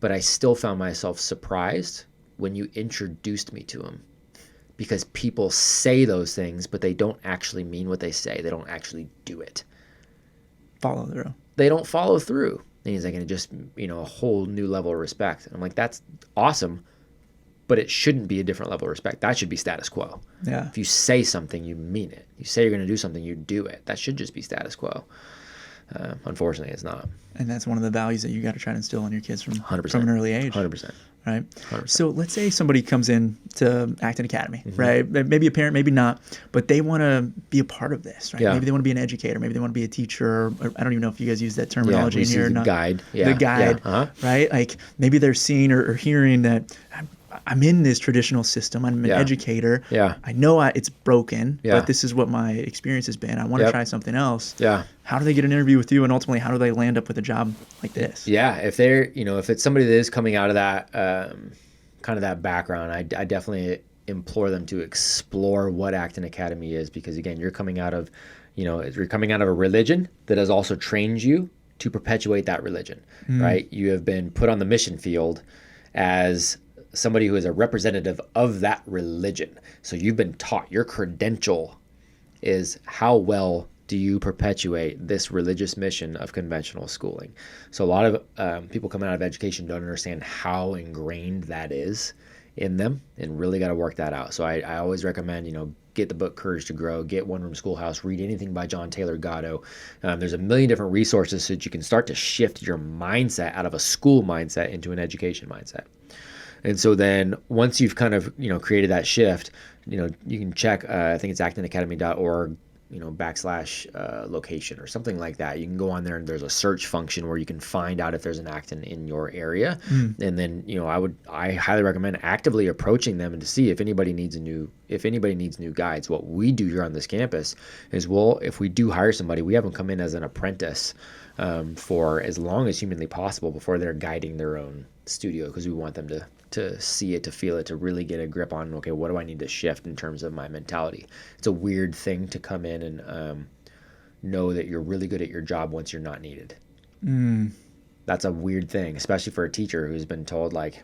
but I still found myself surprised when you introduced me to him, because people say those things, but they don't actually mean what they say. They don't actually do it. Follow through. They don't follow through. And he's like, and it just, a whole new level of respect. And I'm like, that's awesome, but it shouldn't be a different level of respect. That should be status quo. Yeah. If you say something, you mean it. You say you're going to do something, you do it. That should just be status quo. Unfortunately, it's not. And that's one of the values that you got to try to instill in your kids from 100%. From an early age. 100%. Right? 100%. So let's say somebody comes in to Acton Academy, right? Maybe a parent, maybe not, but they want to be a part of this, right? Yeah. Maybe they want to be an educator. Maybe they want to be a teacher. Or I don't even know if you guys use that terminology in here or not. Guide. The guide, right? Like maybe they're seeing or hearing that I'm in this traditional system. I'm an educator. Yeah. I know it's broken, but this is what my experience has been. I want to try something else. Yeah. How do they get an interview with you, and ultimately, how do they land up with a job like this? Yeah. If they're, if it's somebody that is coming out of that, kind of that background, I definitely implore them to explore what Acton Academy is, because again, you're coming out of, you're coming out of a religion that has also trained you to perpetuate that religion, right? You have been put on the mission field as somebody who is a representative of that religion. So you've been taught, your credential is how well do you perpetuate this religious mission of conventional schooling. So a lot of people coming out of education don't understand how ingrained that is in them, and really got to work that out. So I always recommend, get the book Courage to Grow, get One Room Schoolhouse, read anything by John Taylor Gatto. There's a million different resources so that you can start to shift your mindset out of a school mindset into an education mindset. And so then once you've kind of, created that shift, you can check, I think it's actonacademy.org, / location or something like that. You can go on there and there's a search function where you can find out if there's an Acton in your area. And then, I highly recommend actively approaching them and to see if anybody needs new guides. What we do here on this campus is, if we do hire somebody, we have them come in as an apprentice for as long as humanly possible before they're guiding their own studio, because we want them to see it, to feel it, to really get a grip on, okay, what do I need to shift in terms of my mentality? It's a weird thing to come in and know that you're really good at your job once you're not needed. That's a weird thing, especially for a teacher who's been told, like,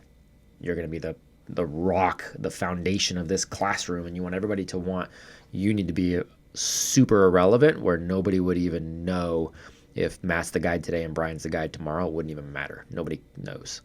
you're going to be the rock, the foundation of this classroom, and you want everybody to want, you need to be super irrelevant, where nobody would even know if Matt's the guide today and Brian's the guide tomorrow. It wouldn't even matter. Nobody knows.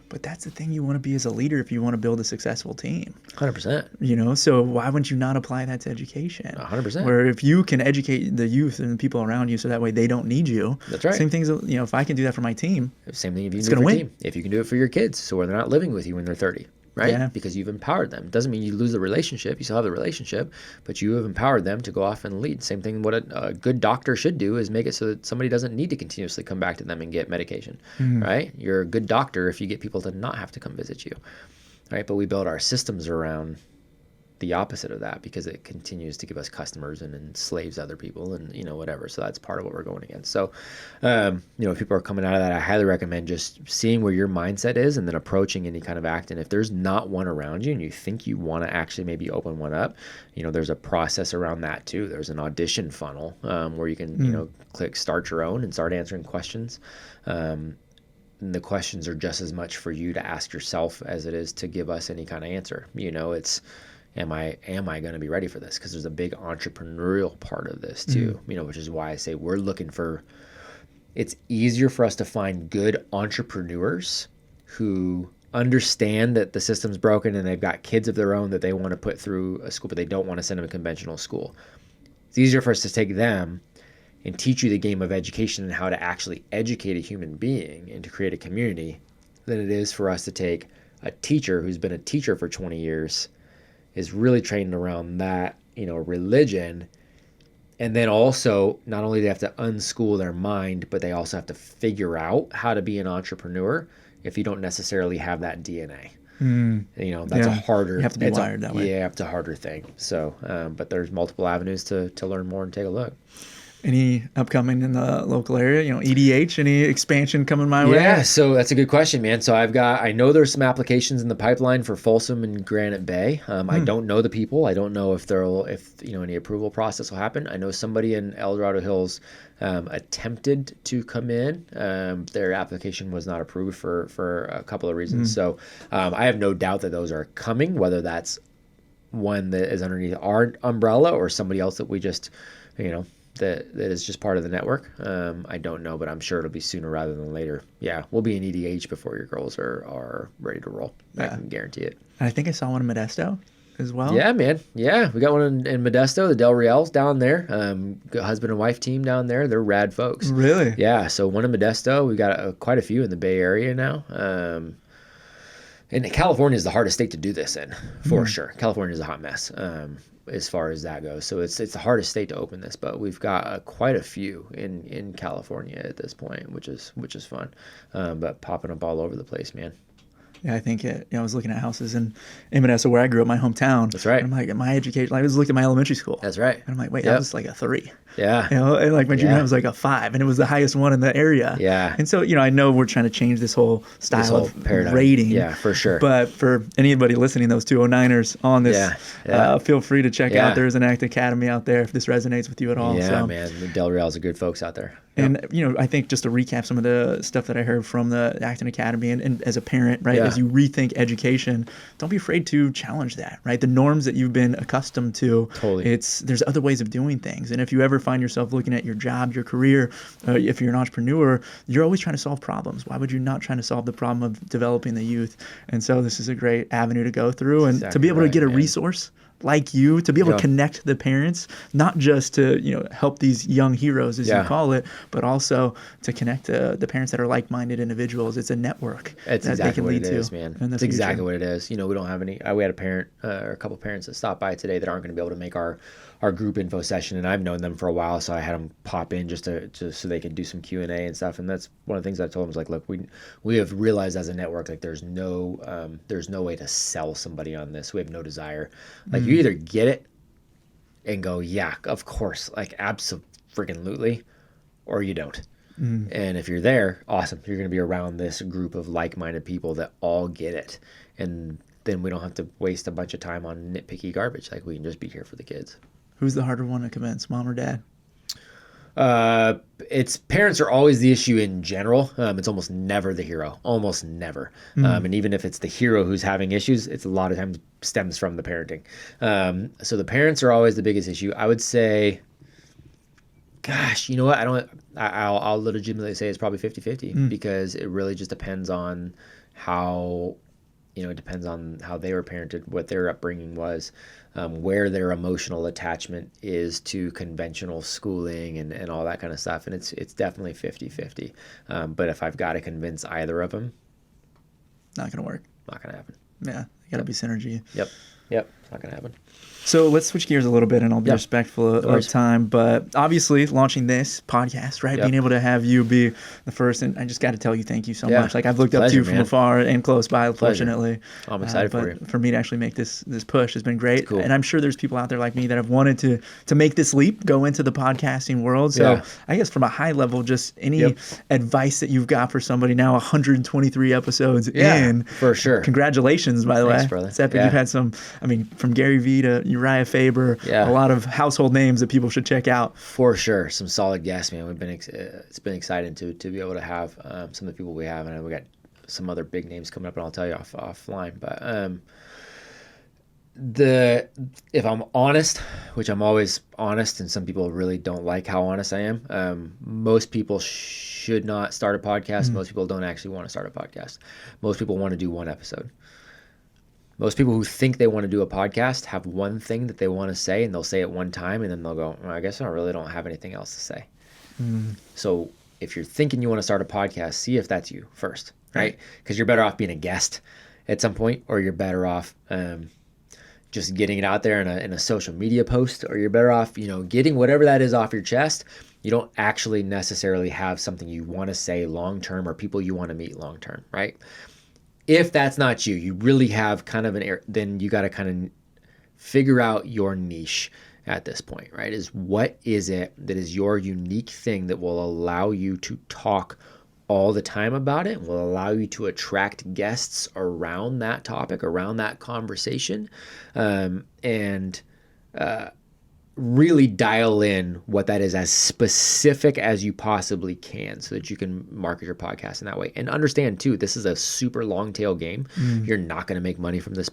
But that's the thing you want to be as a leader if you want to build a successful team. 100%. So why wouldn't you not apply that to education? 100%. Where if you can educate the youth and the people around you so that way they don't need you. That's right. Same things, if I can do that for my team. Same thing if you can do it for your team. If you can do it for your kids, so they're not living with you when they're 30. Right? Yeah. Because you've empowered them. Doesn't mean you lose the relationship. You still have the relationship, but you have empowered them to go off and lead. Same thing what a good doctor should do is make it so that somebody doesn't need to continuously come back to them and get medication, right? You're a good doctor if you get people to not have to come visit you, right? But we build our systems around the opposite of that, because it continues to give us customers and enslaves other people and, whatever. So that's part of what we're going against. So, if people are coming out of that, I highly recommend just seeing where your mindset is and then approaching any kind of act. And if there's not one around you and you think you want to actually maybe open one up, there's a process around that too. There's an audition funnel where you can, click start your own and start answering questions. And the questions are just as much for you to ask yourself as it is to give us any kind of answer. It's, am I going to be ready for this? Because there's a big entrepreneurial part of this too, which is why I say we're looking for, it's easier for us to find good entrepreneurs who understand that the system's broken and they've got kids of their own that they want to put through a school, but they don't want to send them to conventional school. It's easier for us to take them and teach you the game of education and how to actually educate a human being and to create a community than it is for us to take a teacher who's been a teacher for 20 years, is really trained around that, religion. And then also, not only do they have to unschool their mind, but they also have to figure out how to be an entrepreneur if you don't necessarily have that DNA. That's a harder... You have to be wired that way. Yeah, it's a harder thing. So, but there's multiple avenues to learn more and take a look. Any upcoming in the local area? EDH, any expansion coming my way? Yeah, so that's a good question, man. So I know there's some applications in the pipeline for Folsom and Granite Bay. I don't know the people. I don't know if any approval process will happen. I know somebody in El Dorado Hills attempted to come in. Their application was not approved for a couple of reasons. So I have no doubt that those are coming, whether that's one that is underneath our umbrella or somebody else that we just, that is just part of the network. I don't know, but I'm sure it'll be sooner rather than later. Yeah, we'll be in EDH before your girls are ready to roll. I can guarantee it. I think I saw one in Modesto as well. Yeah, man. Yeah, we got one in Modesto, the Del Reals down there. Husband and wife team down there. They're rad folks. Really? Yeah, so one in Modesto. We got quite a few in the Bay Area now. And California is the hardest state to do this in, for sure. California is a hot mess. As far as that goes. So it's the hardest state to open this, but we've got quite a few in California at this point, which is fun. But popping up all over the place, man. Yeah, I think I was looking at houses in Manessa, where I grew up, my hometown. That's right. And I'm like, my education, I was looking at my elementary school. That's right. And I'm like, wait, that Yep. was like a 3. Yeah. And like my junior Yeah. high was like a 5, and it was the highest one in the area. Yeah. And so, I know we're trying to change this whole style of paradigm. rating. Yeah, for sure. But for anybody listening, those 209ers on this, Yeah. feel free to check out. There's an ACT Academy out there if this resonates with you at all. Yeah, So. man. The Del Real's are good folks out there. And, I think just to recap some of the stuff that I heard from the Acton Academy and as a parent, right, as you rethink education, don't be afraid to challenge that, right? The norms that you've been accustomed to, Totally. There's other ways of doing things. And if you ever find yourself looking at your job, your career, if you're an entrepreneur, you're always trying to solve problems. Why would you not try to solve the problem of developing the youth? And so this is a great avenue to go through. And to be able to get a resource like you, to be able to connect the parents, not just to help these young heroes, as you call it, but also to connect the parents that are like-minded individuals. It's a network that they exactly can what lead it to is, man. in the It's exactly future. what it is. We don't have any. We had a parent or a couple parents that stopped by today that aren't going to be able to make our group info session, and I've known them for a while, so I had them pop in just so they could do some Q&A and stuff. And that's one of the things I told them was like, look, we have realized as a network, like there's no way to sell somebody on this. We have no desire. Like you either get it and go, yeah, of course, like absolutely, or you don't. And if you're there, awesome. You're going to be around this group of like-minded people that all get it. And then we don't have to waste a bunch of time on nitpicky garbage. Like we can just be here for the kids. Who's the harder one to convince, mom or dad? It's parents are always the issue in general. It's almost never the hero, almost never. And even if it's the hero who's having issues, it's a lot of times stems from the parenting. So the parents are always the biggest issue. I would say, gosh, you know what? I'll legitimately say it's probably 50-50 because it really just depends on how, it depends on how they were parented, what their upbringing was, where their emotional attachment is to conventional schooling and all that kind of stuff. And it's definitely 50-50. But if I've got to convince either of them, Not going to work. not going to happen. Yeah, got to be synergy. Yep. It's not going to happen. So let's switch gears a little bit, and I'll be respectful of worries. time. But obviously, launching this podcast, right? Being able to have you be the first, and I just got to tell you, thank you so much. Like I've looked up to you from afar and close by, fortunately. I'm excited for you. But for me to actually make this push has been great. Cool. And I'm sure there's people out there like me that have wanted to make this leap, go into the podcasting world. So I guess from a high level, just any advice that you've got for somebody now 123 episodes in. For sure. Congratulations, by the Thanks, way. brother. It's epic. You've had some, from Gary Vee to Uriah Faber, a lot of household names that people should check out. For sure, some solid guests, man. It's been exciting to be able to have some of the people we have, and we got some other big names coming up, and I'll tell you offline. But if I'm honest, which I'm always honest, and some people really don't like how honest I am. Most people should not start a podcast. Most people don't actually want to start a podcast. Most people want to do one episode. Most people who think they want to do a podcast have one thing that they want to say, and they'll say it one time, and then they'll go, well, I guess I really don't have anything else to say. So if you're thinking you want to start a podcast, see if that's you first, right? Because you're better off being a guest at some point, or you're better off just getting it out there in a social media post, or you're better off, getting whatever that is off your chest. You don't actually necessarily have something you want to say long-term or people you want to meet long-term, right? If that's not you, you really have kind of then you got to kind of figure out your niche at this point, right? What is it that is your unique thing that will allow you to talk all the time about it, will allow you to attract guests around that topic, around that conversation, and really dial in what that is as specific as you possibly can so that you can market your podcast in that way. And understand too, this is a super long tail game. You're not going to make money from this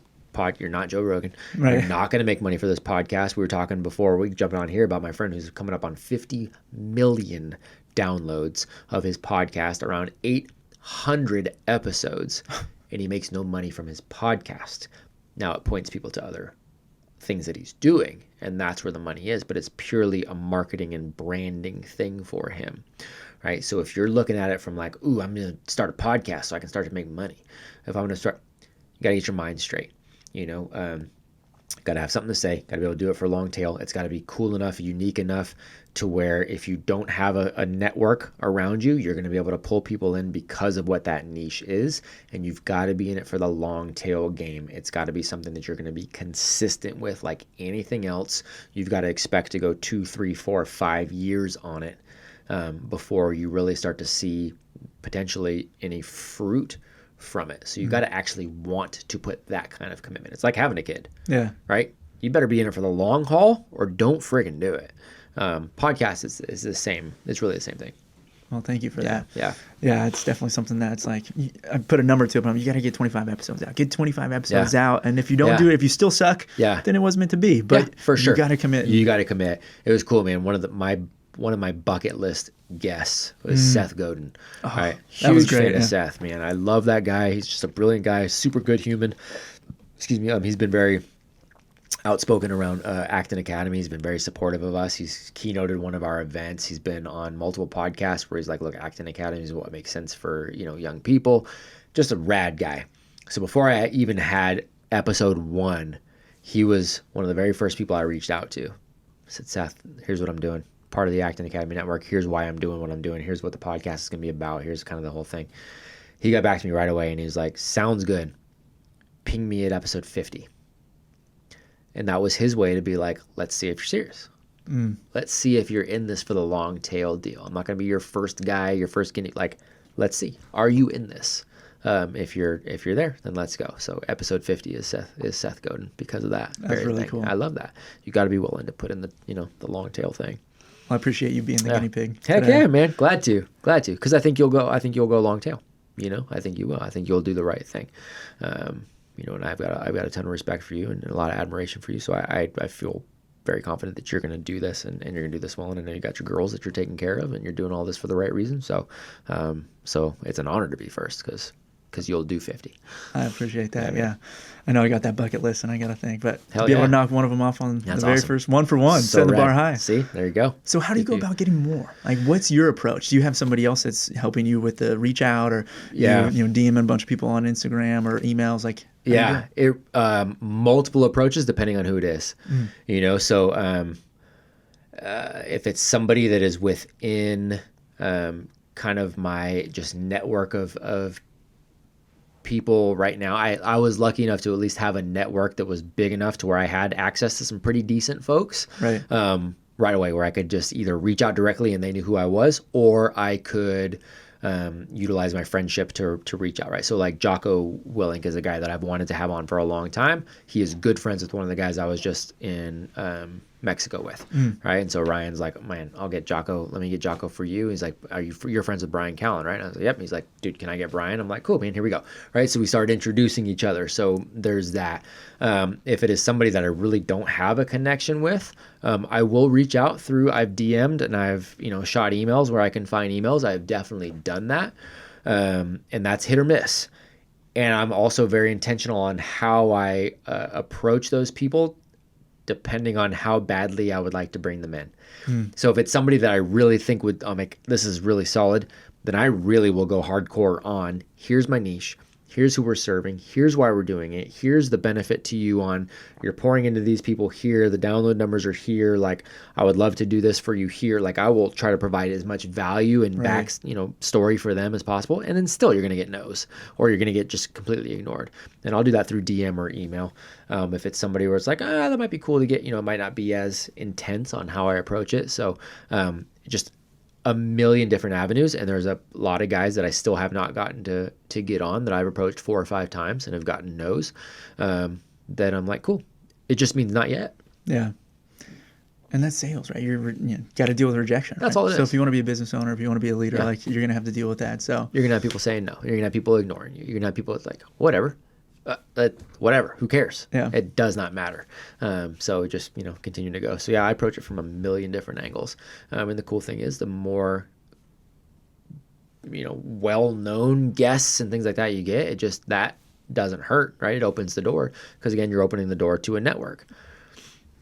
you're not Joe Rogan. You're not going to make money for this podcast. We were talking before we jumped on here about my friend who's coming up on 50 million downloads of his podcast, around 800 episodes, and he makes no money from his podcast. Now it points people to other things that he's doing, and that's where the money is, but it's purely a marketing and branding thing for him, right? So if you're looking at it from like, ooh, I'm going to start a podcast so I can start to make money. If I'm going to start, you got to get your mind straight, got to have something to say, got to be able to do it for a long tail. It's got to be cool enough, unique enough to where if you don't have a network around you, you're going to be able to pull people in because of what that niche is. And you've got to be in it for the long tail game. It's got to be something that you're going to be consistent with. Like anything else, you've got to expect to go 2, 3, 4, 5 years on it before you really start to see potentially any fruit from it. So you've got to actually want to put that kind of commitment. It's like having a kid. Yeah. Right? You better be in it for the long haul or don't friggin' do it. Podcast is the same. It's really the same thing. Well, thank you for that. Yeah. Yeah, it's definitely something that's like, I put a number to it, but you got to get 25 episodes out. Get 25 episodes out. And if you don't do it, if you still suck, then it wasn't meant to be. But for sure. You got to commit. You got to commit. It was cool, man. One of my bucket list guests was Seth Godin. Oh, all right. that was Huge great. fan of Seth, man. I love that guy. He's just a brilliant guy. Super good human. Excuse me. He's been very outspoken around Acton Academy. He's been very supportive of us. He's keynoted one of our events. He's been on multiple podcasts where he's like, look, Acton Academy is what makes sense for, young people. Just a rad guy. So before I even had episode 1, he was one of the very first people I reached out to. I said, Seth, here's what I'm doing. Part of the Acton Academy network. Here's why I'm doing what I'm doing. Here's what the podcast is going to be about. Here's kind of the whole thing. He got back to me right away and he was like, sounds good. Ping me at episode 50. And that was his way to be like, let's see if you're serious. Let's see if you're in this for the long tail deal. I'm not going to be your first guy, your first guinea. Like, let's see. Are you in this? If you're there, then let's go. So episode 50 is Seth Godin because of that. That's really cool. I love that. You got to be willing to put in the the long tail thing. Well, I appreciate you being the guinea pig. Heck yeah, man. Glad to. Because I think you'll go long tail. I think you will. I think you'll do the right thing. And I've got a ton of respect for you and a lot of admiration for you. So I feel very confident that you're going to do this and you're going to do this well. And I know you got your girls that you're taking care of and you're doing all this for the right reason. So it's an honor to be first because you'll do 50. I appreciate that. Yeah. I know I got that bucket list and I got to think, but Hell to be able yeah. to knock one of them off on That's the very awesome. first one for one, So set the bar rad. high. See, there you go. So how do you go about getting more? Like, what's your approach? Do you have somebody else that's helping you with the reach out or DMing a bunch of people on Instagram or emails? Like, multiple approaches depending on who it is. So if it's somebody that is within kind of my just network of people right now, I was lucky enough to at least have a network that was big enough to where I had access to some pretty decent folks right away, where I could just either reach out directly and they knew who I was, or I could utilize my friendship to reach out, right? So like Jocko Willink is a guy that I've wanted to have on for a long time. He is good friends with one of the guys I was just in Mexico with, right? And so Ryan's like, man, I'll get Jocko. Let me get Jocko for you. He's like, you're friends with Bryan Callen, right? And I was like, yep. And he's like, dude, can I get Bryan? I'm like, cool, man, here we go, right? So we started introducing each other. So there's that. If it is somebody that I really don't have a connection with, I will reach out through, I've DM'd and I've, shot emails where I can find emails. I've definitely done that. And that's hit or miss. And I'm also very intentional on how I approach those people, depending on how badly I would like to bring them in. So if it's somebody that I really think would, this is really solid, then I really will go hardcore on, here's my niche, here's who we're serving, here's why we're doing it, here's the benefit to you on, you're pouring into these people here, the download numbers are here, like I would love to do this for you here, like I will try to provide as much value and back, story for them as possible, and then still you're going to get no's, or you're going to get just completely ignored. And I'll do that through DM or email. If it's somebody where it's like, that might be cool to get, it might not be as intense on how I approach it. So just a million different avenues, and there's a lot of guys that I still have not gotten to get on that I've approached 4 or 5 times and have gotten no's, that I'm like, cool. It just means not yet. Yeah. And that's sales, right? You got to deal with rejection. That's right? all it is. So if you want to be a business owner, if you want to be a leader, like you're going to have to deal with that. So you're going to have people saying no. You're going to have people ignoring you. You're going to have people that's like, whatever. Whatever, who cares? Yeah. It does not matter. So just, continue to go. So yeah, I approach it from a million different angles. And the cool thing is the more, well-known guests and things like that you get, it just, that doesn't hurt, right? It opens the door because again, you're opening the door to a network,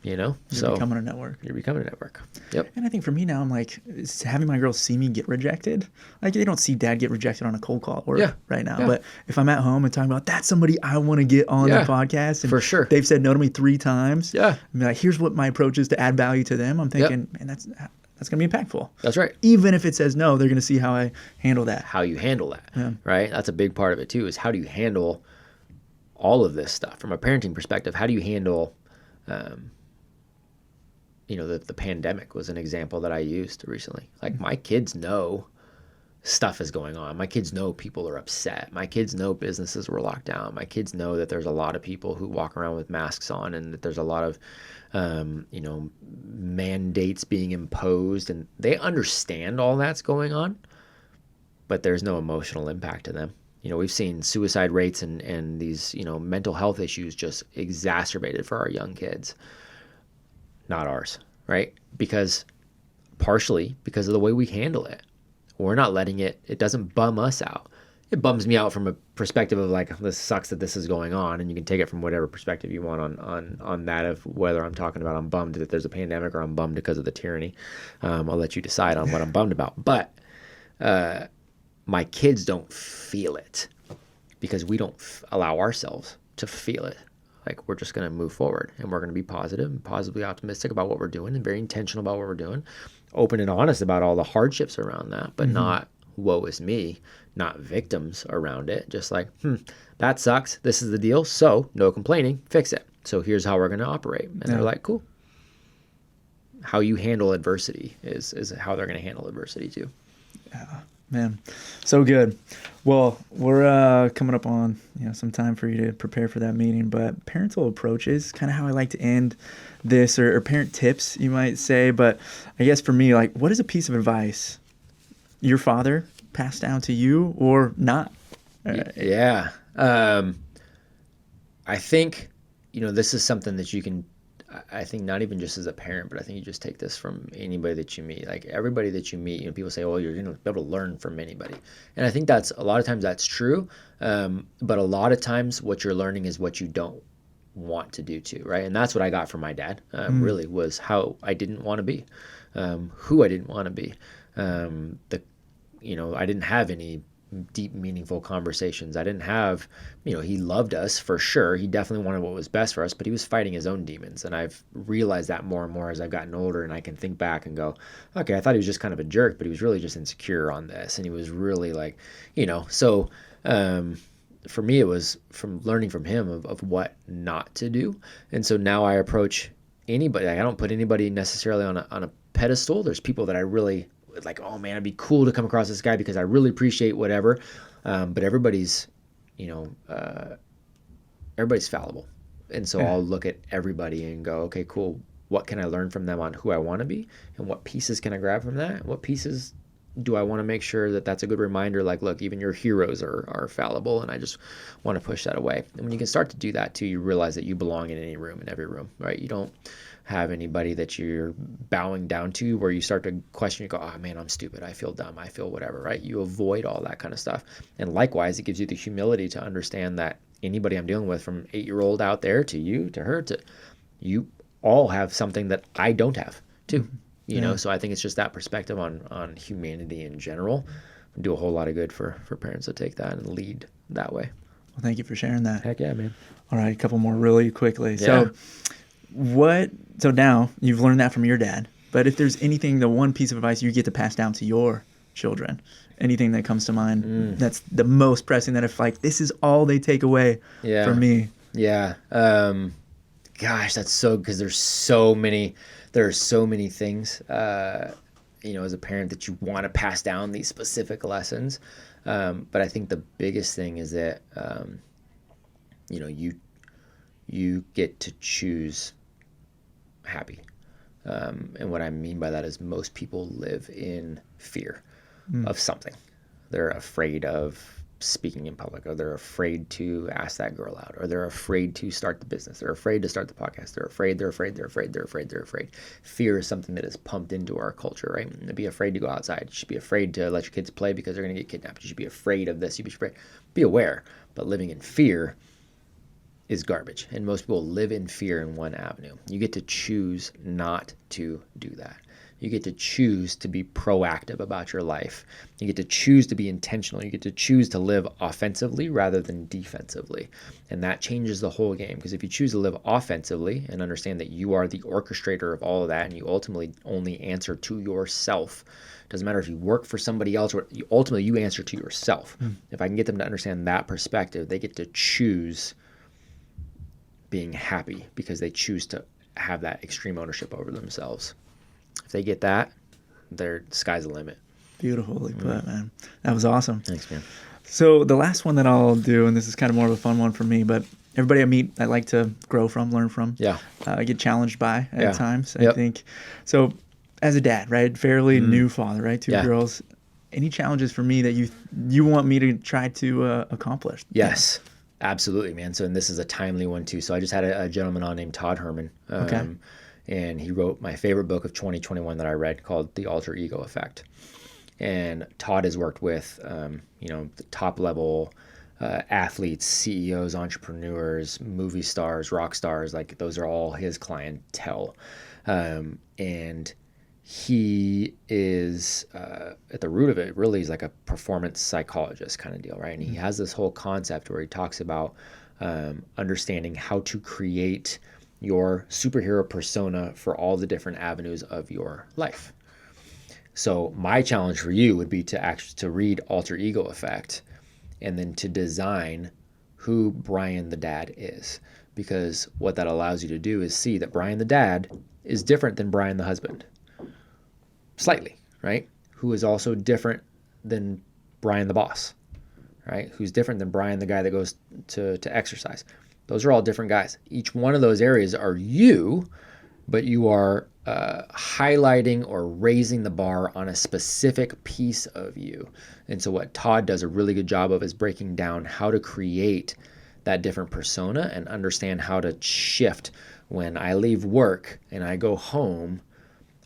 You're becoming a network. You're becoming a network. Yep. And I think for me now, I'm like, having my girls see me get rejected. Like they don't see dad get rejected on a cold call at work right now. Yeah. But if I'm at home and talking about that's somebody I want to get on the podcast, and for sure they've said no to me 3 times. Yeah. I'm like, here's what my approach is to add value to them. I'm thinking, man, that's that's going to be impactful. That's right. Even if it says no, they're going to see how I handle that. How you handle that, right? That's a big part of it too, is how do you handle all of this stuff from a parenting perspective? How do you handle, the pandemic was an example that I used recently. Like my kids know stuff is going on. My kids know people are upset. My kids know businesses were locked down. My kids know that there's a lot of people who walk around with masks on and that there's a lot of, mandates being imposed, and they understand all that's going on, but there's no emotional impact to them. We've seen suicide rates and these, mental health issues just exacerbated for our young kids, not ours, right? Partially because of the way we handle it. We're not letting it doesn't bum us out. It bums me out from a perspective of like, this sucks that this is going on, and you can take it from whatever perspective you want on that, of whether I'm talking about I'm bummed that there's a pandemic or I'm bummed because of the tyranny. I'll let you decide on what I'm bummed about. But my kids don't feel it because we don't allow ourselves to feel it. Like, we're just going to move forward, and we're going to be positive and positively optimistic about what we're doing and very intentional about what we're doing, open and honest about all the hardships around that, but not woe is me, not victims around it. Just like, that sucks. This is the deal. So no complaining, fix it. So here's how we're going to operate. And they're like, cool. How you handle adversity is how they're going to handle adversity too. Yeah, man. So good. Well, we're coming up on some time for you to prepare for that meeting, but parental approaches, kind of how I like to end this, or parent tips, you might say. But I guess for me, like, what is a piece of advice your father passed down to you or not? Yeah. I think, this is something that you can, I think not even just as a parent, but I think you just take this from anybody that you meet. Like everybody that you meet, people say, oh, you're going to be able to learn from anybody. And I think that's a lot of times that's true. But a lot of times what you're learning is what you don't want to do too, right? And that's what I got from my dad, really, was how I didn't want to be, who I didn't want to be. I didn't have any deep, meaningful conversations. I didn't have, he loved us for sure. He definitely wanted what was best for us, but he was fighting his own demons. And I've realized that more and more as I've gotten older, and I can think back and go, okay, I thought he was just kind of a jerk, but he was really just insecure on this. And he was really like, so for me, it was from learning from him of what not to do. And so now I approach anybody. I don't put anybody necessarily on a pedestal. There's people that I really like, oh man, it'd be cool to come across this guy because I really appreciate whatever. But everybody's fallible. And so I'll look at everybody and go, okay, cool. What can I learn from them on who I want to be? And what pieces can I grab from that? What pieces do I want to make sure that that's a good reminder? Like, look, even your heroes are fallible, and I just want to push that away. And when you can start to do that too, you realize that you belong in any room, in every room, right? You don't have anybody that you're bowing down to where you start to question, you go, oh man, I'm stupid, I feel dumb, I feel whatever, right? You avoid all that kind of stuff. And likewise, it gives you the humility to understand that anybody I'm dealing with, from 8-year-old out there to you, to her, to you, all have something that I don't have too. So I think it's just that perspective on humanity in general. Do a whole lot of good for parents to take that and lead that way. Well, thank you for sharing that. Heck yeah, man. All right, a couple more really quickly. Yeah. So now you've learned that from your dad, but if there's anything, the one piece of advice you get to pass down to your children, anything that comes to mind that's the most pressing, that if like this is all they take away from me. Yeah. Gosh, that's so, because there are so many things, as a parent, that you want to pass down these specific lessons. But I think the biggest thing is that, you get to choose happy. And what I mean by that is most people live in fear of something. They're afraid of speaking in public, or they're afraid to ask that girl out, or they're afraid to start the business. They're afraid to start the podcast. They're afraid. Fear is something that is pumped into our culture, right? Be afraid to go outside. You should be afraid to let your kids play because they're going to get kidnapped. You should be afraid of this. You should be aware. But living in fear is garbage. And most people live in fear in one avenue. You get to choose not to do that. You get to choose to be proactive about your life. You get to choose to be intentional. You get to choose to live offensively rather than defensively. And that changes the whole game, because if you choose to live offensively and understand that you are the orchestrator of all of that, and you ultimately only answer to yourself. Doesn't matter if you work for somebody else, or ultimately you answer to yourself. If I can get them to understand that perspective, they get to choose being happy because they choose to have that extreme ownership over themselves. If they get that, their sky's the limit. Beautifully put, man. That was awesome. Thanks, man. So the last one that I'll do, and this is kind of more of a fun one for me, but everybody I meet, I like to grow from, learn from, get challenged by at times. I think. So as a dad, right, fairly new father, right, two girls, any challenges for me that you want me to try to accomplish? Yes. Absolutely, man. So, and this is a timely one too. So I just had a gentleman on named Todd Herman, and he wrote my favorite book of 2021 that I read, called The Alter Ego Effect. And Todd has worked with, the top level athletes, CEOs, entrepreneurs, movie stars, rock stars. Like, those are all his clientele. And he is at the root of it, really, he's like a performance psychologist kind of deal, right? And he has this whole concept where he talks about understanding how to create your superhero persona for all the different avenues of your life. So my challenge for you would be to read Alter Ego Effect, and then to design who Bryan the dad is, because what that allows you to do is see that Bryan the dad is different than Bryan the husband. Slightly, right? Who is also different than Bryan the boss, right? Who's different than Bryan the guy that goes to exercise. Those are all different guys. Each one of those areas are you, but you are highlighting or raising the bar on a specific piece of you. And so what Todd does a really good job of is breaking down how to create that different persona and understand how to shift. When I leave work and I go home,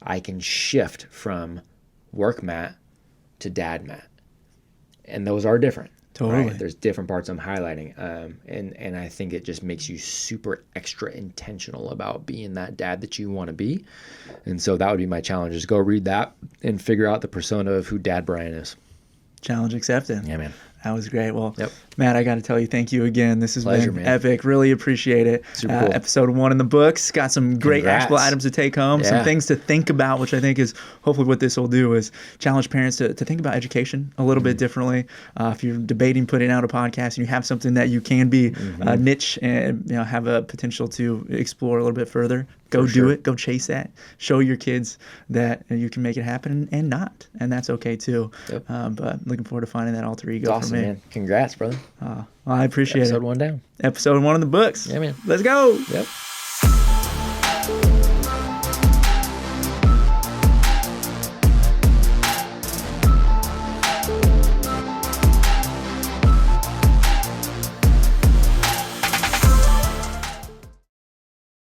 I can shift from work Matt to dad Matt. And those are different. Totally. Right? There's different parts I'm highlighting. And I think it just makes you super extra intentional about being that dad that you want to be. And so that would be my challenge, is go read that and figure out the persona of who dad Bryan is. Challenge accepted. Yeah, man. That was great. Well, Matt, I got to tell you, thank you again. This has been epic. Really appreciate it. Super cool. Episode 1 in the books. Got some great actionable items to take home, some things to think about, which I think is hopefully what this will do, is challenge parents to think about education a little bit differently. If you're debating putting out a podcast and you have something that you can be niche and have a potential to explore a little bit further, go do it. Go chase that. Show your kids that you can make it happen, and not. And that's okay too. Yep. But looking forward to finding that alter ego Awesome, for me. man. Congrats, brother. Well, I appreciate it. Episode 1 down. Episode 1 in the books. Yeah, man. Let's go. Yep.